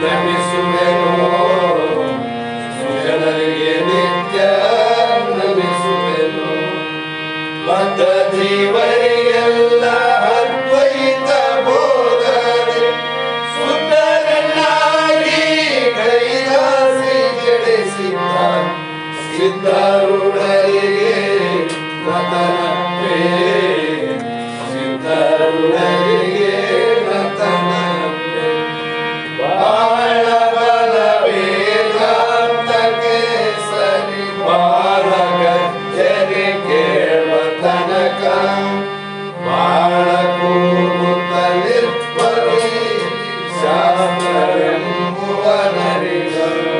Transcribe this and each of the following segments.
ನಮಿಸುವೆನೋ ಸುಜನರಿಗೆ ನಿತ್ಯ ನಮಿಸುವೆನು ಮತ ಜೀವರಿಗೆಲ್ಲ ಅದ್ವೈತ ಬೋಧನೆ ಸುಂದರನಾಗಿ ಕೈಲಾಸಿ ಜಡಿಸಿದ್ದ ಸಿದ್ಧಾರೂಢರಿಗೆ ನತನವೇ ಸಿದ್ಧಾರೂಢರಿಗೆ ನತನವೇ ಬಾಳ ಬಲವೇ ಕಾಂತಕ್ಕೆ ಸರಿ ಬಾಳ ಗಜ್ಜರಿ ಕೇಳುವ ತನಕ ಬಾಳ ಕೂಗುತ್ತಲಿಪ್ಪರು ಶಾಸ್ತ್ರವೆಂಬುವ ನರಿಗಳು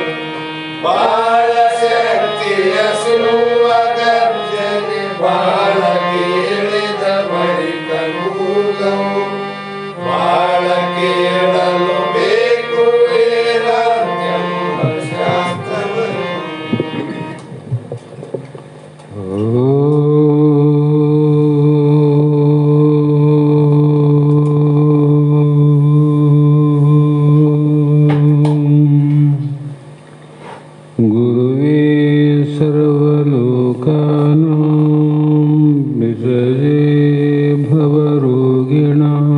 ಬಾಳ ಶಕ್ತಿಯ ಸಿಲುವ ಗರ್ಜನೆ ಬಾಳ ಕೇಳಿದ ಬಳಿಕ ಕೂಗವು ಬಾಳ ಕೇಳಲು ಬೇಕು ವೇದಾಂತೆಂಬ ಶಾಸ್ತ್ರವನ್ನು ಗುರುವೇ ಸರ್ವಲೋಕಾನಾಂ ವಿಷಜೇ ಭವರೋಗಿಣಾಂ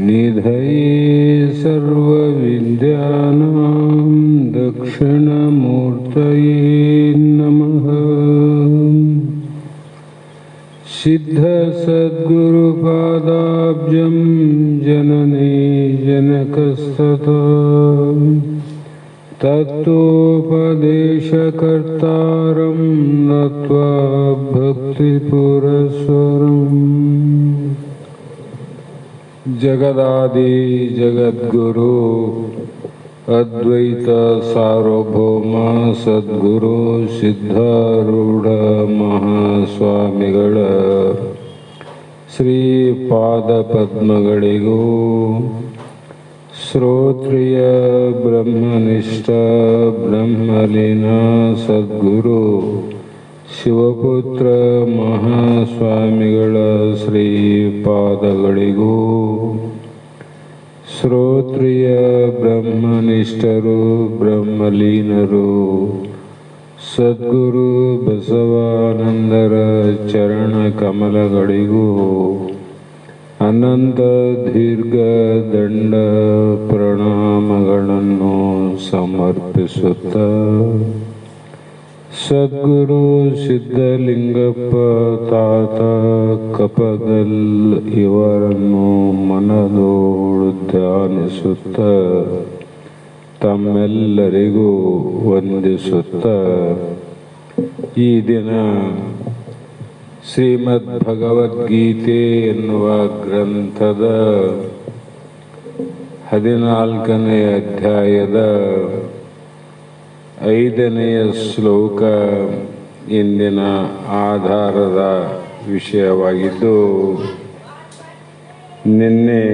ನಿಧಯೇ ಸರ್ವವಿದ್ಯಾನಾಂ ದಕ್ಷಿಣಮೂರ್ತಯೇ ನಮಃ ಸಿದ್ಧಸದ್ಗುರುಪಾದಾಬ್ಜಂ ಜನನೇ ಜನಕಸ್ತತಃ ತತ್ವೋಪದೇಶಕರ್ತಾರಂ ನತ್ವಾ ಭಕ್ತಿಪುರಸ್ವರಂ ಜಗದಾದಿ ಜಗದ್ಗುರು ಅದ್ವೈತ ಸಾರ್ವಭೌಮ ಸದ್ಗುರು ಸಿದ್ಧಾರೂಢ ಮಹಾಸ್ವಾಮಿಗಳ ಶ್ರೀಪಾದ ಪದ್ಮಗಳಿಗೂ ಶ್ರೋತ್ರಿಯ ಬ್ರಹ್ಮನಿಷ್ಠ ಬ್ರಹ್ಮಲೀನ ಸದ್ಗುರು ಶಿವಪುತ್ರ ಮಹಾಸ್ವಾಮಿಗಳ ಶ್ರೀಪಾದಗಳಿಗೂ ಶ್ರೋತ್ರಿಯ ಬ್ರಹ್ಮನಿಷ್ಠರು ಬ್ರಹ್ಮಲೀನರು ಸದ್ಗುರು ಬಸವಾನಂದರ ಚರಣ ಕಮಲಗಳಿಗೂ ಅನಂತ ದೀರ್ಘ ದಂಡ ಪ್ರಣಾಮಗಳನ್ನು ಸಮರ್ಪಿಸುತ್ತ ಸದ್ಗುರು ಸಿದ್ಧಲಿಂಗಪ್ಪ ತಾತ ಕಪಗಲ್ ಇವರನ್ನು ಮನದೋಳು ಧ್ಯಾನಿಸುತ್ತ ತಮ್ಮೆಲ್ಲರಿಗೂ ವಂದಿಸುತ್ತ ಈ ದಿನ ಶ್ರೀಮದ್ ಭಗವದ್ಗೀತೆ ಎನ್ನುವ ಗ್ರಂಥದ 14ನೇ ಅಧ್ಯಾಯದ 5ನೆಯ ಶ್ಲೋಕ ಇಂದಿನ ಆಧಾರದ ವಿಷಯವಾಗಿದ್ದು, ನಿನ್ನೆ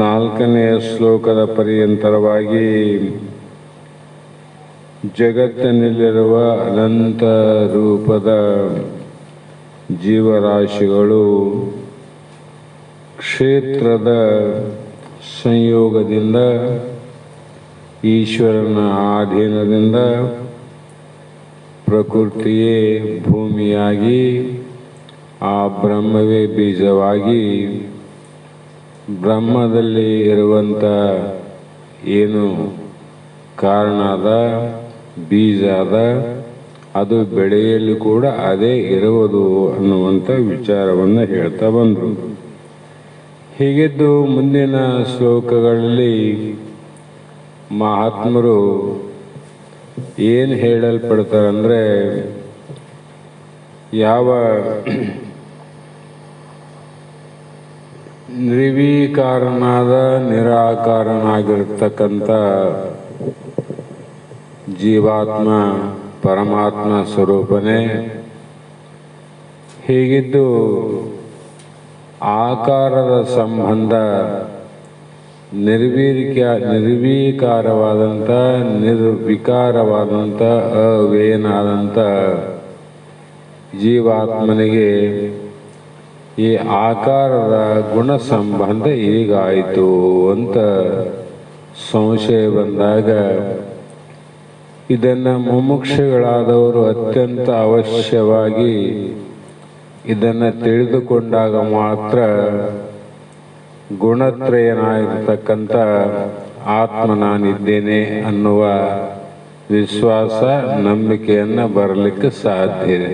4ನೆಯ ಶ್ಲೋಕದ ಪರ್ಯಂತರವಾಗಿ ಜಗತ್ತಿನಲ್ಲಿರುವ ಅನಂತ ರೂಪದ ಜೀವರಾಶಿಗಳು ಕ್ಷೇತ್ರದ ಸಂಯೋಗದಿಂದ ಈಶ್ವರನ ಅಧೀನದಿಂದ ಪ್ರಕೃತಿಯೇ ಭೂಮಿಯಾಗಿ ಆ ಬ್ರಹ್ಮವೇ ಬೀಜವಾಗಿ ಬ್ರಹ್ಮದಲ್ಲಿ ಇರುವಂಥ ಏನು ಕಾರಣ ಅದ ಬೀಜ ಅದ ಅದು ಬೆಳೆಯಲು ಕೂಡ ಅದೇ ಇರುವುದು ಅನ್ನುವಂಥ ವಿಚಾರವನ್ನು ಹೇಳ್ತಾ ಬಂದರು. ಹೀಗಿದ್ದು ಮುಂದಿನ ಶ್ಲೋಕಗಳಲ್ಲಿ ಮಹಾತ್ಮರು ಏನು ಹೇಳಲ್ಪಡ್ತಾರಂದರೆ, ಯಾವ ನಿರ್ವಿಕಾರನಾದ ನಿರಾಕಾರನಾಗಿರ್ತಕ್ಕಂಥ ಜೀವಾತ್ಮ ಪರಮಾತ್ಮ ಸ್ವರೂಪನೇ. ಹೀಗಿದ್ದು ಆಕಾರದ ಸಂಬಂಧ ನಿರ್ವಿಕಾರವಾದಂಥ ನಿರ್ವಿಕಾರವಾದಂಥ ಅವೇನಾದಂಥ ಜೀವಾತ್ಮನಿಗೆ ಈ ಆಕಾರದ ಗುಣ ಸಂಬಂಧ ಹೀಗಾಯಿತು ಅಂತ ಸಂಶಯ ಬಂದಾಗ ಇದನ್ನು ಮುಮುಕ್ಷುಗಳಾದವರು ಅತ್ಯಂತ ಅವಶ್ಯವಾಗಿ ಇದನ್ನು ತಿಳಿದುಕೊಂಡಾಗ ಮಾತ್ರ ಗುಣತ್ರಯನಾಗಿರ್ತಕ್ಕಂಥ ಆತ್ಮ ನಾನಿದ್ದೇನೆ ಅನ್ನುವ ವಿಶ್ವಾಸ ನಂಬಿಕೆಯನ್ನು ಬರಲಿಕ್ಕೆ ಸಾಧ್ಯ ಇದೆ.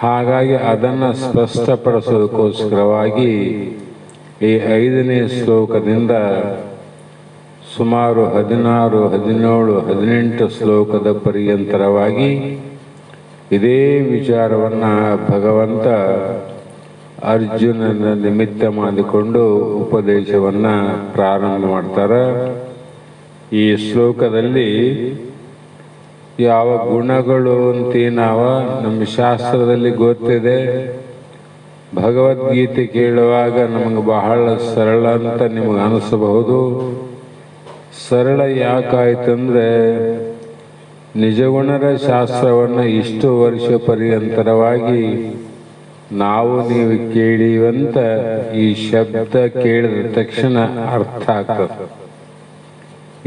ಹಾಗಾಗಿ ಅದನ್ನು ಸ್ಪಷ್ಟಪಡಿಸೋದಕ್ಕೋಸ್ಕರವಾಗಿ ಈ 5ನೇ ಶ್ಲೋಕದಿಂದ ಸುಮಾರು 16, 17, 18 ಶ್ಲೋಕದ ಪರ್ಯಂತರವಾಗಿ ಇದೇ ವಿಚಾರವನ್ನು ಭಗವಂತ ಅರ್ಜುನನ ನಿಮಿತ್ತ ಮಾಡಿಕೊಂಡು ಉಪದೇಶವನ್ನು ಪ್ರಾರಂಭ ಮಾಡ್ತಾರೆ. ಈ ಶ್ಲೋಕದಲ್ಲಿ ಯಾವ ಗುಣಗಳು ಅಂತೀನಾವ ನಮ್ಮ ಶಾಸ್ತ್ರದಲ್ಲಿ ಗೊತ್ತಿದೆ. ಭಗವದ್ಗೀತೆ ಕೇಳುವಾಗ ನಮಗೆ ಬಹಳ ಸರಳ ಅಂತ ನಿಮಗೆ ಅನಿಸಬಹುದು. ಸರಳ ಯಾಕಾಯ್ತಂದ್ರೆ ನಿಜಗುಣರ ಶಾಸ್ತ್ರವನ್ನು ಇಷ್ಟು ವರ್ಷ ಪರ್ಯಂತರವಾಗಿ ನಾವು ನೀವು ಕೇಳಿವಂತ ಈ ಶಬ್ದ ಕೇಳಿದ ತಕ್ಷಣ ಅರ್ಥ ಆಗ್ತದೆ.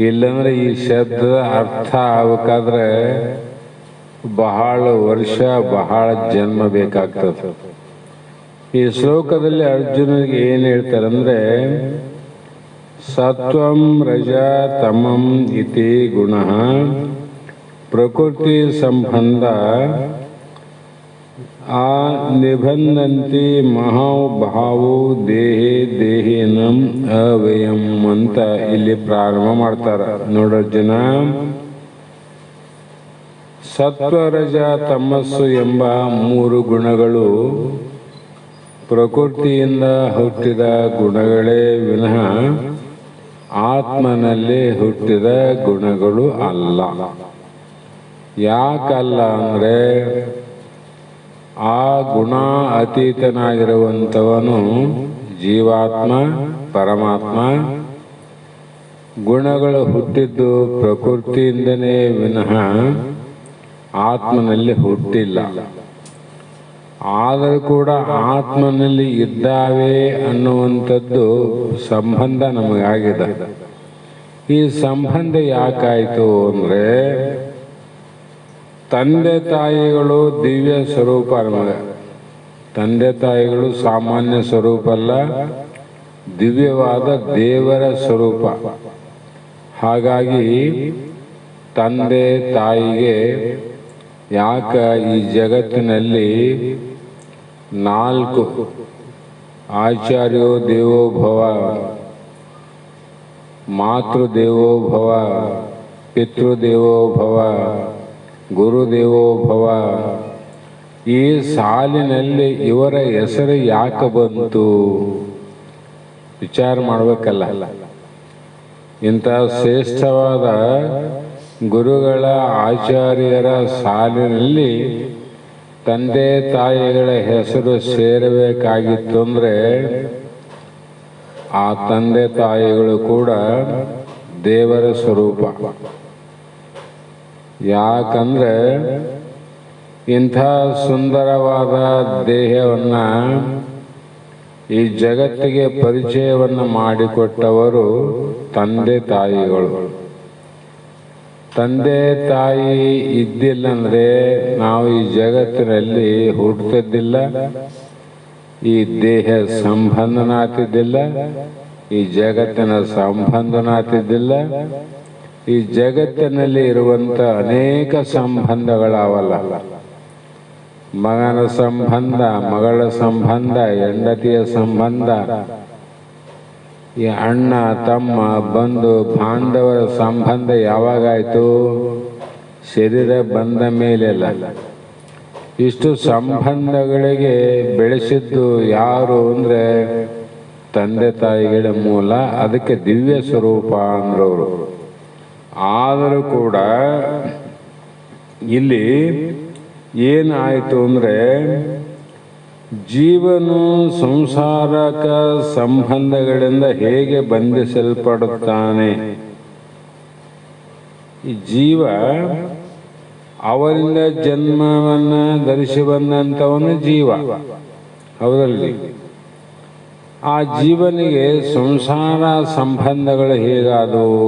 ಇಲ್ಲಂದ್ರೆ ಈ ಶಬ್ದದ ಅರ್ಥ ಆಗಬೇಕಾದ್ರೆ ಬಹಳ ವರ್ಷ ಬಹಳ ಜನ್ಮ ಬೇಕಾಗ್ತದೆ. ಈ ಶ್ಲೋಕದಲ್ಲಿ ಅರ್ಜುನನಿಗೆ ಏನು ಹೇಳ್ತಾರಂದ್ರೆ ಸತ್ವಂ ರಜ ತಮಂ ಇತಿ ಗುಣ ಪ್ರಕೃತಿ ಸಂಬಂಧ ಆ ನಿಬಂಧಂತಿ ಮಹಾಭಾವೋ ದೇಹೇ ದೇಹಿನಂ ಅವ್ಯಯಂ ಅಂತ ಇಲ್ಲಿ ಪ್ರಾರಂಭ ಮಾಡ್ತಾರೆ. ನೋಡರ್ಜುನ, ಸತ್ವರಜ ತಮಸ್ಸು ಎಂಬ 3 ಗುಣಗಳು ಪ್ರಕೃತಿಯಿಂದ ಹುಟ್ಟಿದ ಗುಣಗಳೇ ವಿನಃ ಆತ್ಮನಲ್ಲಿ ಹುಟ್ಟಿದ ಗುಣಗಳು ಅಲ್ಲ. ಯಾಕಲ್ಲ ಅಂದರೆ ಆ ಗುಣ ಅತೀತನಾಗಿರುವಂಥವನು ಜೀವಾತ್ಮ, ಪರಮಾತ್ಮ. ಗುಣಗಳು ಹುಟ್ಟಿದ್ದು ಪ್ರಕೃತಿಯಿಂದನೇ ವಿನಃ ಆತ್ಮನಲ್ಲಿ ಹುಟ್ಟಿಲ್ಲ. ಆದರೂ ಕೂಡ ಆತ್ಮನಲ್ಲಿ ಇದ್ದಾವೆ ಅನ್ನುವಂಥದ್ದು ಸಂಬಂಧ ನಮಗಾಗಿದೆ. ಈ ಸಂಬಂಧ ಯಾಕಾಯಿತು ಅಂದರೆ ತಂದೆ ತಾಯಿಗಳು ದಿವ್ಯ ಸ್ವರೂಪ. ನಮಗೆ ತಂದೆ ತಾಯಿಗಳು ಸಾಮಾನ್ಯ ಸ್ವರೂಪ ಅಲ್ಲ, ದಿವ್ಯವಾದ ದೇವರ ಸ್ವರೂಪ. ಹಾಗಾಗಿ ತಂದೆ ತಾಯಿಗೆ ಯಾಕ ಈ ಜಗತ್ತಿನಲ್ಲಿ 4 ಆಚಾರ್ಯೋ ದೇವೋಭವ, ಮಾತೃದೇವೋಭವ, ಪಿತೃದೇವೋಭವ, ಗುರುದೇವೋಭವ, ಈ ಸಾಲಿನಲ್ಲಿ ಇವರ ಹೆಸರು ಯಾಕೆ ಬಂತು ವಿಚಾರ ಮಾಡಬೇಕಲ್ಲ. ಇಂಥ ಶ್ರೇಷ್ಠವಾದ ಗುರುಗಳ ಆಚಾರ್ಯರ ಸಾಲಿನಲ್ಲಿ ತಂದೆ ತಾಯಿಗಳ ಹೆಸರು ಸೇರಬೇಕಾಗಿತ್ತು ಅಂದರೆ ಆ ತಂದೆ ತಾಯಿಗಳು ಕೂಡ ದೇವರ ಸ್ವರೂಪ. ಯಾಕಂದ್ರೆ ಇಂಥ ಸುಂದರವಾದ ದೇಹವನ್ನು ಈ ಜಗತ್ತಿಗೆ ಪರಿಚಯವನ್ನು ಮಾಡಿಕೊಟ್ಟವರು ತಂದೆ ತಾಯಿಗಳು. ತಂದೆ ತಾಯಿ ಇದ್ದಿಲ್ಲ ಅಂದರೆ ನಾವು ಈ ಜಗತ್ತಿನಲ್ಲಿ ಹುಟ್ಟುತ್ತಿದ್ದಿಲ್ಲ, ಈ ದೇಹ ಸಂಬಂಧನಾಗ್ತಿದ್ದಿಲ್ಲ, ಈ ಜಗತ್ತಿನ ಸಂಬಂಧನಾಗ್ತಿದ್ದಿಲ್ಲ. ಈ ಜಗತ್ತಿನಲ್ಲಿ ಇರುವಂಥ ಅನೇಕ ಸಂಬಂಧಗಳಾವಲ್ಲ. ಮಗನ ಸಂಬಂಧ, ಮಗಳ ಸಂಬಂಧ, ಹೆಂಡತಿಯ ಸಂಬಂಧ, ಈ ಅಣ್ಣ ತಮ್ಮ ಬಂಧು ಬಾಂಧವರ ಸಂಬಂಧ ಯಾವಾಗಾಯಿತು? ಶರೀರ ಬಂದ ಮೇಲೆಲ್ಲ. ಇಷ್ಟು ಸಂಬಂಧಗಳಿಗೆ ಬೆಳೆಸಿದ್ದು ಯಾರು ಅಂದರೆ ತಂದೆ ತಾಯಿಗಳ ಮೂಲ. ಅದಕ್ಕೆ ದಿವ್ಯ ಸ್ವರೂಪ ಅಂದ್ರವರು. ಆದರೂ ಕೂಡ ಇಲ್ಲಿ ಏನಾಯಿತು ಅಂದರೆ ಜೀವನು ಸಂಸಾರಕ ಸಂಬಂಧಗಳಿಂದ ಹೇಗೆ ಬಂಧಿಸಲ್ಪಡುತ್ತಾನೆ? ಈ ಜೀವ ಅವರಿಂದ ಜನ್ಮವನ್ನು ಧರಿಸಿ ಬಂದಂಥವನು ಜೀವ. ಹೌದಲ್ಲಿ. ಆ ಜೀವನಿಗೆ ಸಂಸಾರ ಸಂಬಂಧಗಳು ಹೇಗಾದವು?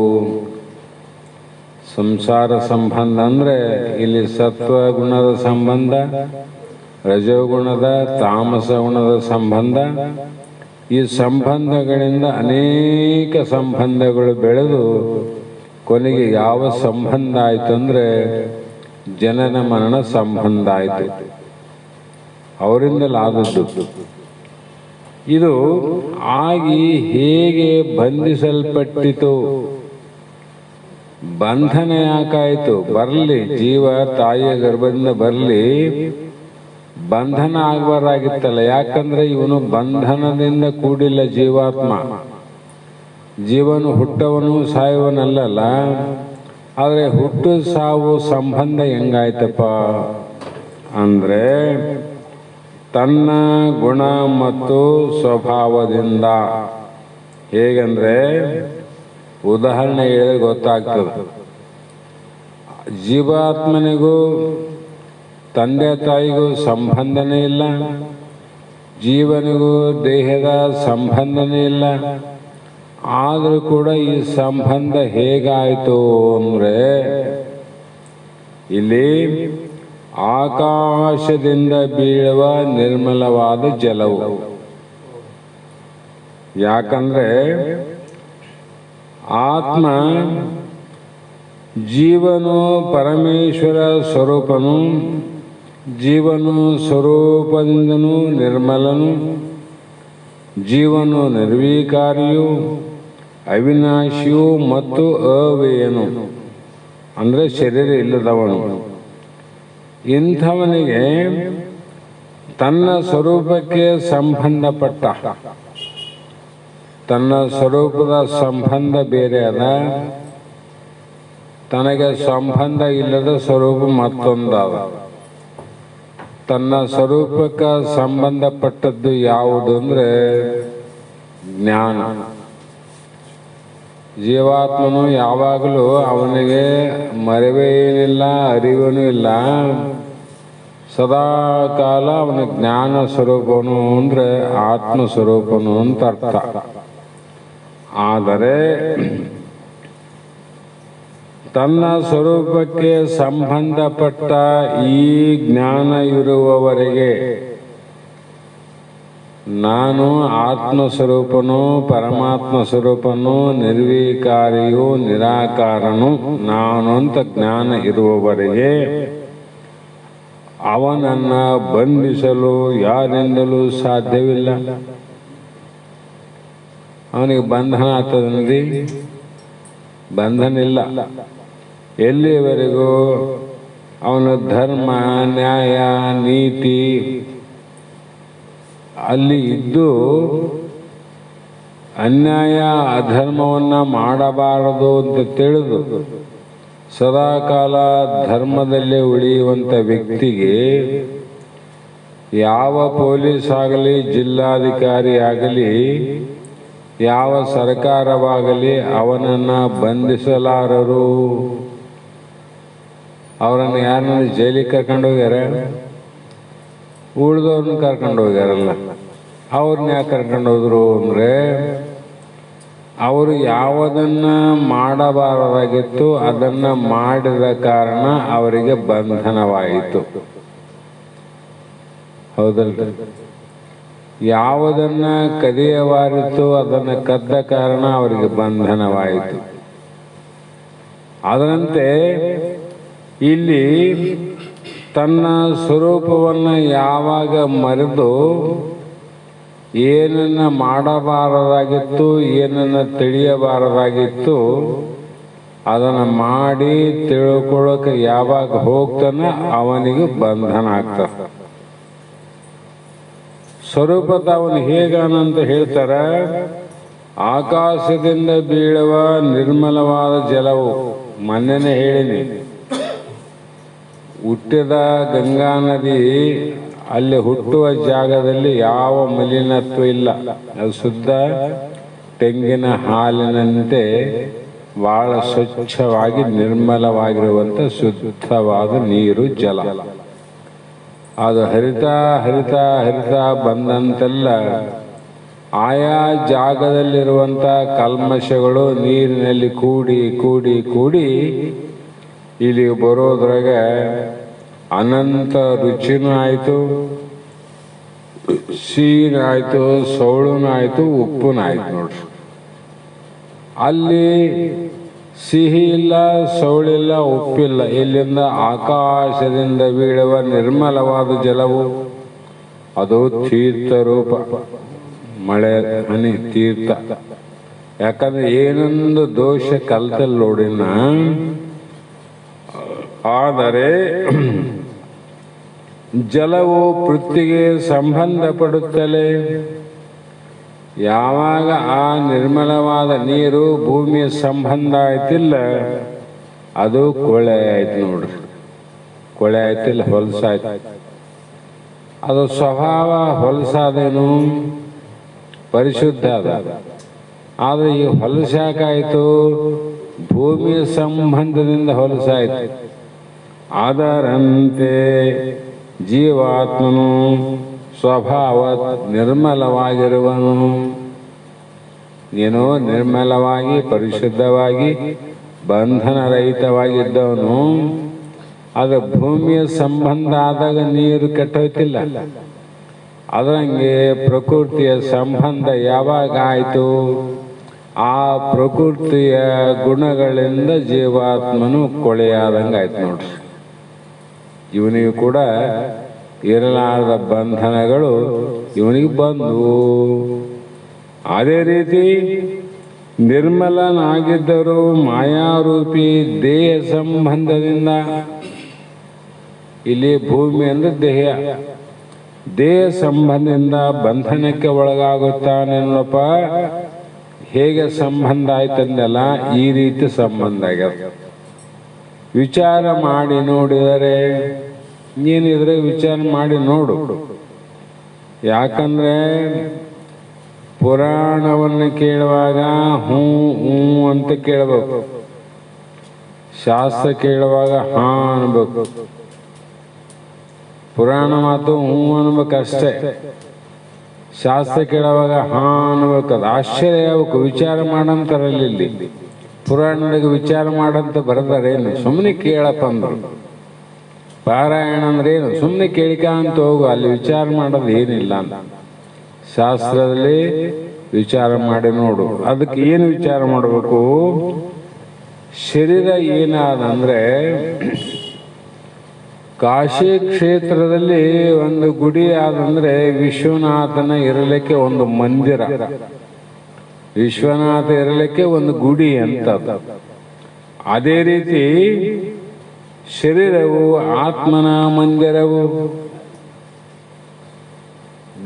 ಸಂಸಾರ ಸಂಬಂಧ ಅಂದರೆ ಇಲ್ಲಿ ಸತ್ವಗುಣದ ಸಂಬಂಧ, ರಜೋಗುಣದ, ತಾಮಸ ಗುಣದ ಸಂಬಂಧ. ಈ ಸಂಬಂಧಗಳಿಂದ ಅನೇಕ ಸಂಬಂಧಗಳು ಬೆಳೆದು ಕೊನೆಗೆ ಯಾವ ಸಂಬಂಧ ಆಯಿತು ಅಂದರೆ ಜನನ ಮರಣ ಸಂಬಂಧ ಆಯಿತು. ಅವರಿಂದಲಾದದ್ದು ಇದು. ಆಗಿ ಹೇಗೆ ಬಂಧಿಸಲ್ಪಟ್ಟಿತು? ಬಂಧನ ಯಾಕಾಯಿತು? ಬರಲಿ, ಜೀವ ತಾಯಿಯ ಗರ್ಭದಿಂದ ಬರಲಿ, ಬಂಧನ ಆಗಬಾರ್ದಾಗಿತ್ತಲ್ಲ. ಯಾಕಂದ್ರೆ ಇವನು ಬಂಧನದಿಂದ ಕೂಡಿಲ್ಲ ಜೀವಾತ್ಮ. ಜೀವನು ಹುಟ್ಟವನು ಸಾಯುವನಲ್ಲ. ಆದರೆ ಹುಟ್ಟು ಸಾವು ಸಂಬಂಧ ಹೆಂಗಾಯ್ತಪ್ಪ ಅಂದರೆ ತನ್ನ ಗುಣ ಮತ್ತು ಸ್ವಭಾವದಿಂದ. ಹೇಗಂದ್ರೆ ಉದಾಹರಣೆ ಹೇಳಿದ್ರೆ ಗೊತ್ತಾಗ್ತದೆ. ಜೀವಾತ್ಮನಿಗೂ ತಂದೆ ತಾಯಿಗೂ ಸಂಬಂಧನೇ ಇಲ್ಲ, ಜೀವನಿಗೂ ದೇಹದ ಸಂಬಂಧನೇ ಇಲ್ಲ. ಆದರೂ ಕೂಡ ಈ ಸಂಬಂಧ ಹೇಗಾಯಿತು ಅಂದರೆ ಇಲ್ಲಿ ಆಕಾಶದಿಂದ ಬೀಳುವ ನಿರ್ಮಲವಾದ ಜಲವು. ಯಾಕಂದ್ರೆ ಆತ್ಮ ಜೀವನು ಪರಮೇಶ್ವರ ಸ್ವರೂಪನು, ಜೀವನು ಸ್ವರೂಪದಿಂದನೂ ನಿರ್ಮಲನು, ಜೀವನು ನಿರ್ವೀಕಾರಿಯು, ಅವಿನಾಶಿಯು ಮತ್ತು ಅವ್ಯಯನು ಅಂದರೆ ಶರೀರ ಇಲ್ಲದವನು. ಇಂಥವನಿಗೆ ತನ್ನ ಸ್ವರೂಪಕ್ಕೆ ಸಂಬಂಧಪಟ್ಟ ತನ್ನ ಸ್ವರೂಪದ ಸಂಬಂಧ ಬೇರೆ ಅದ, ತನಗೆ ಸಂಬಂಧ ಇಲ್ಲದ ಸ್ವರೂಪ ಮತ್ತೊಂದಾದ. ತನ್ನ ಸ್ವರೂಪಕ್ಕೆ ಸಂಬಂಧಪಟ್ಟದ್ದು ಯಾವುದು ಅಂದರೆ ಜ್ಞಾನ. ಜೀವಾತ್ಮನು ಯಾವಾಗಲೂ ಅವನಿಗೆ ಮರೆವೇ ಏನಿಲ್ಲ, ಅರಿವನೂ ಇಲ್ಲ. ಸದಾ ಕಾಲ ಅವನ ಜ್ಞಾನ ಸ್ವರೂಪನು ಅಂದರೆ ಆತ್ಮ ಸ್ವರೂಪನು ಅಂತ ಅರ್ಥ. ಆದರೆ ತನ್ನ ಸ್ವರೂಪಕ್ಕೆ ಸಂಬಂಧಪಟ್ಟ ಈ ಜ್ಞಾನ ಇರುವವರೆಗೆ ನಾನು ಆತ್ಮ ಸ್ವರೂಪನು, ಪರಮಾತ್ಮ ಸ್ವರೂಪನು, ನಿರ್ವೀಕಾರಿಯು, ನಿರಾಕಾರನು ನಾನು ಅಂತ ಜ್ಞಾನ ಇರುವವರೆಗೆ ಅವನನ್ನ ಬಂಧಿಸಲು ಯಾರಿಂದಲೂ ಸಾಧ್ಯವಿಲ್ಲ. ಅವನಿಗೆ ಬಂಧನ ಆಗ್ತದನ್ರಿ? ಬಂಧನ ಇಲ್ಲ. ಎಲ್ಲಿವರೆಗೂ ಅವನ ಧರ್ಮ, ನ್ಯಾಯ, ನೀತಿ ಅಲ್ಲಿ ಇದ್ದು ಅನ್ಯಾಯ ಅಧರ್ಮವನ್ನ ಮಾಡಬಾರದು ಅಂತ ತಿಳಿದು ಸದಾಕಾಲ ಧರ್ಮದಲ್ಲೇ ಉಳಿಯುವಂಥ ವ್ಯಕ್ತಿಗೆ ಯಾವ ಪೊಲೀಸ್ ಆಗಲಿ, ಜಿಲ್ಲಾಧಿಕಾರಿ ಆಗಲಿ, ಯಾವ ಸರ್ಕಾರವಾಗಲಿ ಅವನನ್ನು ಬಂಧಿಸಲಾರರು. ಅವರನ್ನು ಯಾರನ್ನ ಜೈಲಿಗೆ ಕರ್ಕೊಂಡು ಹೋಗ್ಯಾರ? ಉಳಿದವ್ರನ್ನ ಕರ್ಕೊಂಡು ಹೋಗ್ಯಾರಲ್ಲ. ಅವ್ರನ್ನ ಯಾಕೆ ಕರ್ಕೊಂಡು ಹೋದ್ರು ಅಂದರೆ ಅವರು ಯಾವುದನ್ನ ಮಾಡಬಾರದಾಗಿತ್ತು ಅದನ್ನ ಮಾಡಿದ ಕಾರಣ ಅವರಿಗೆ ಬಂಧನವಾಯಿತು. ಹೌದಲ್ರಿ? ಯಾವುದನ್ನ ಕದಿಯಬಾರಿತ್ತು ಅದನ್ನು ಕದ್ದ ಕಾರಣ ಅವರಿಗೆ ಬಂಧನವಾಯಿತು. ಅದರಂತೆ ಇಲ್ಲಿ ತನ್ನ ಸ್ವರೂಪವನ್ನು ಯಾವಾಗ ಮರೆದು ಏನನ್ನ ಮಾಡಬಾರದಾಗಿತ್ತು, ಏನನ್ನ ತಿಳಿಯಬಾರದಾಗಿತ್ತು ಅದನ್ನು ಮಾಡಿ ತಿಳ್ಕೊಳ್ಳೋಕೆ ಯಾವಾಗ ಹೋಗ್ತಾನೆ ಅವನಿಗೆ ಬಂಧನ ಆಗ್ತದೆ. ಸ್ವರೂಪದ ಅವನು ಹೇಗಾನಂತ ಹೇಳ್ತಾರೆ, ಆಕಾಶದಿಂದ ಬೀಳುವ ನಿರ್ಮಲವಾದ ಜಲವು. ಮೊನ್ನೆನೇ ಹೇಳಿನಿ, ಹುಟ್ಟಿದ ಗಂಗಾ ನದಿ ಅಲ್ಲಿ ಹುಟ್ಟುವ ಜಾಗದಲ್ಲಿ ಯಾವ ಮಲಿನತ್ವ ಇಲ್ಲ. ಅದು ಶುದ್ಧ ತೆಂಗಿನ ಹಾಲಿನಂತೆ ಬಹಳ ಸ್ವಚ್ಛವಾಗಿ ನಿರ್ಮಲವಾಗಿರುವಂಥ ಶುದ್ಧವಾದ ನೀರು, ಜಲ. ಅದು ಹರಿತಾ ಹರಿತಾ ಹರಿತಾ ಬಂದಂತೆಲ್ಲ ಆಯಾ ಜಾಗದಲ್ಲಿರುವಂಥ ಕಲ್ಮಶಗಳು ನೀರಿನಲ್ಲಿ ಕೂಡಿ ಕೂಡಿ ಕೂಡಿ ಇಲ್ಲಿ ಬರೋದ್ರಾಗ ಅನಂತ ರುಚಿನೂ ಆಯಿತು, ಸಿಹಿನಾಯಿತು, ಸೌಳುನಾಯಿತು, ಉಪ್ಪುನಾಯ್ತು ನೋಡ್ರಿ. ಅಲ್ಲಿ ಸಿಹಿ ಇಲ್ಲ, ಸೌಳಿಲ್ಲ, ಉಪ್ಪಿಲ್ಲ. ಇಲ್ಲಿಂದ ಆಕಾಶದಿಂದ ಬೀಳುವ ನಿರ್ಮಲವಾದ ಜಲವು ಅದು ತೀರ್ಥ ರೂಪ, ಮಳೆ ಹನಿ ತೀರ್ಥ. ಯಾಕಂದ್ರೆ ಏನೊಂದು ದೋಷ ಕಲ್ತಲ್ಲಿ ನೋಡಿನ, ಆದರೆ ಜಲವು ಪೃಥ್ವಿಗೆ ಸಂಬಂಧಪಡುತ್ತಲೇ ಯಾವಾಗ ಆ ನಿರ್ಮಲವಾದ ನೀರು ಭೂಮಿಯ ಸಂಬಂಧ ಆಯ್ತಿಲ್ಲ, ಅದು ಕೊಳೆ ಆಯ್ತು ನೋಡ್ರಿ. ಕೊಳೆ ಆಯ್ತಿಲ್ಲ, ಹೊಲಸಾಯ್ತು. ಅದು ಸ್ವಭಾವ ಹೊಲಸಾದೇನು, ಪರಿಶುದ್ಧ ಅದ. ಆದರೆ ಈ ಹೊಲಸಾಕಾಯ್ತು ಭೂಮಿಯ ಸಂಬಂಧದಿಂದ ಹೊಲಸಾಯ್ತು. ಅದರಂತೆ ಜೀವಾತ್ಮನು ಸ್ವಭಾವ ನಿರ್ಮಲವಾಗಿರುವನು. ನೀನು ನಿರ್ಮಲವಾಗಿ ಪರಿಶುದ್ಧವಾಗಿ ಬಂಧನರಹಿತವಾಗಿದ್ದವನು. ಅದು ಭೂಮಿಯ ಸಂಬಂಧ ಆದಾಗ ನೀರು ಕೆಟ್ಟೋಯ್ತಿಲ್ಲ. ಅದರಂಗೆ ಪ್ರಕೃತಿಯ ಸಂಬಂಧ ಯಾವಾಗ ಆಯಿತು, ಆ ಪ್ರಕೃತಿಯ ಗುಣಗಳಿಂದ ಜೀವಾತ್ಮನು ಕೊಳೆಯಾದಂಗೆ ಆಯ್ತು ನೋಡ್ರಿ. ಇವನಿಗೂ ಕೂಡ ಇರಲಾರದ ಬಂಧನಗಳು ಇವನಿಗೆ ಬಂದವು. ಅದೇ ರೀತಿ ನಿರ್ಮಲನಾಗಿದ್ದರೂ ಮಾಯಾರೂಪಿ ದೇಹ ಸಂಬಂಧದಿಂದ, ಇಲ್ಲಿ ಭೂಮಿ ಅಂದ್ರೆ ದೇಹ, ದೇಹ ಸಂಬಂಧದಿಂದ ಬಂಧನಕ್ಕೆ ಒಳಗಾಗುತ್ತಾನೆನ್ನಪ್ಪ. ಹೇಗೆ ಸಂಬಂಧ ಆಯ್ತಂದೆಲ್ಲ ಈ ರೀತಿ ಸಂಬಂಧ ಆಗ್ಯದ. ವಿಚಾರ ಮಾಡಿ ನೋಡಿದರೆ, ನೀನಿದ್ರೆ ವಿಚಾರ ಮಾಡಿ ನೋಡು. ಯಾಕಂದ್ರೆ ಪುರಾಣವನ್ನು ಕೇಳುವಾಗ ಹ್ಞೂ ಹ್ಞೂ ಅಂತ ಕೇಳಬೇಕು, ಶಾಸ್ತ್ರ ಕೇಳುವಾಗ ಹಾ ಅನ್ಬೇಕು. ಪುರಾಣ ಮಾತು ಹ್ಞೂ ಅನ್ಬೇಕಷ್ಟೇ, ಶಾಸ್ತ್ರ ಕೇಳುವಾಗ ಹಾ ಅನ್ಬೇಕು. ಅದು ಆಶ್ಚರ್ಯ ಆಗ್ಬೇಕು. ವಿಚಾರ ಮಾಡಂತಾರಲ್ಲಿ ಇಲ್ಲಿ ಪುರಾಣದಾಗ ವಿಚಾರ ಮಾಡಂತ ಬರೆದಾರೇನು, ಸುಮ್ಮನೆ ಕೇಳಪ್ಪ ಅಂದ್ರು. ಪಾರಾಯಣ ಅಂದ್ರೆ ಏನು, ಸುಮ್ಮನೆ ಕೇಳಿಕ ಅಂತ ಹೋಗು, ಅಲ್ಲಿ ವಿಚಾರ ಮಾಡೋದು ಏನಿಲ್ಲ ಅಂತ. ಶಾಸ್ತ್ರದಲ್ಲಿ ವಿಚಾರ ಮಾಡಿ ನೋಡು. ಅದಕ್ಕೆ ಏನು ವಿಚಾರ ಮಾಡಬೇಕು, ಶರೀರ ಏನಾದಂದ್ರೆ, ಕಾಶಿ ಕ್ಷೇತ್ರದಲ್ಲಿ ಒಂದು ಗುಡಿ ಆದಂದ್ರೆ ವಿಶ್ವನಾಥನ ಇರಲಿಕ್ಕೆ ಒಂದು ಮಂದಿರ, ವಿಶ್ವನಾಥ ಇರಲಿಕ್ಕೆ ಒಂದು ಗುಡಿ ಅಂತ. ಅದೇ ರೀತಿ ಶರೀರವು ಆತ್ಮನ ಮಂದಿರವು.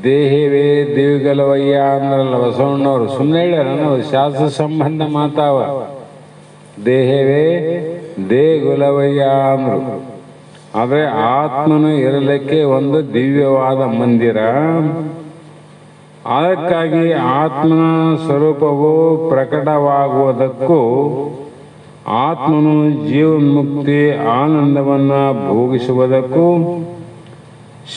ದೇಹವೇ ದೇವಿಗಲವಯ್ಯ ಅಂದ್ರಲ್ಲ ಬಸವಣ್ಣವರು, ಸುಮ್ಮನೆ ಹೇಳ್ಯಾರ, ಶಾಸ್ತ್ರ ಸಂಬಂಧ ಮಾತಾವ. ದೇಹವೇ ದೇಗುಲವಯ್ಯ ಅಂದ್ರು. ಆದರೆ ಆತ್ಮನು ಇರಲಿಕ್ಕೆ ಒಂದು ದಿವ್ಯವಾದ ಮಂದಿರ. ಅದಕ್ಕಾಗಿ ಆತ್ಮನ ಸ್ವರೂಪವು ಪ್ರಕಟವಾಗುವುದಕ್ಕೂ ಆತ್ಮನು ಜೀವನ್ಮುಕ್ತಿ ಆನಂದವನ್ನು ಭೋಗಿಸುವುದಕ್ಕೂ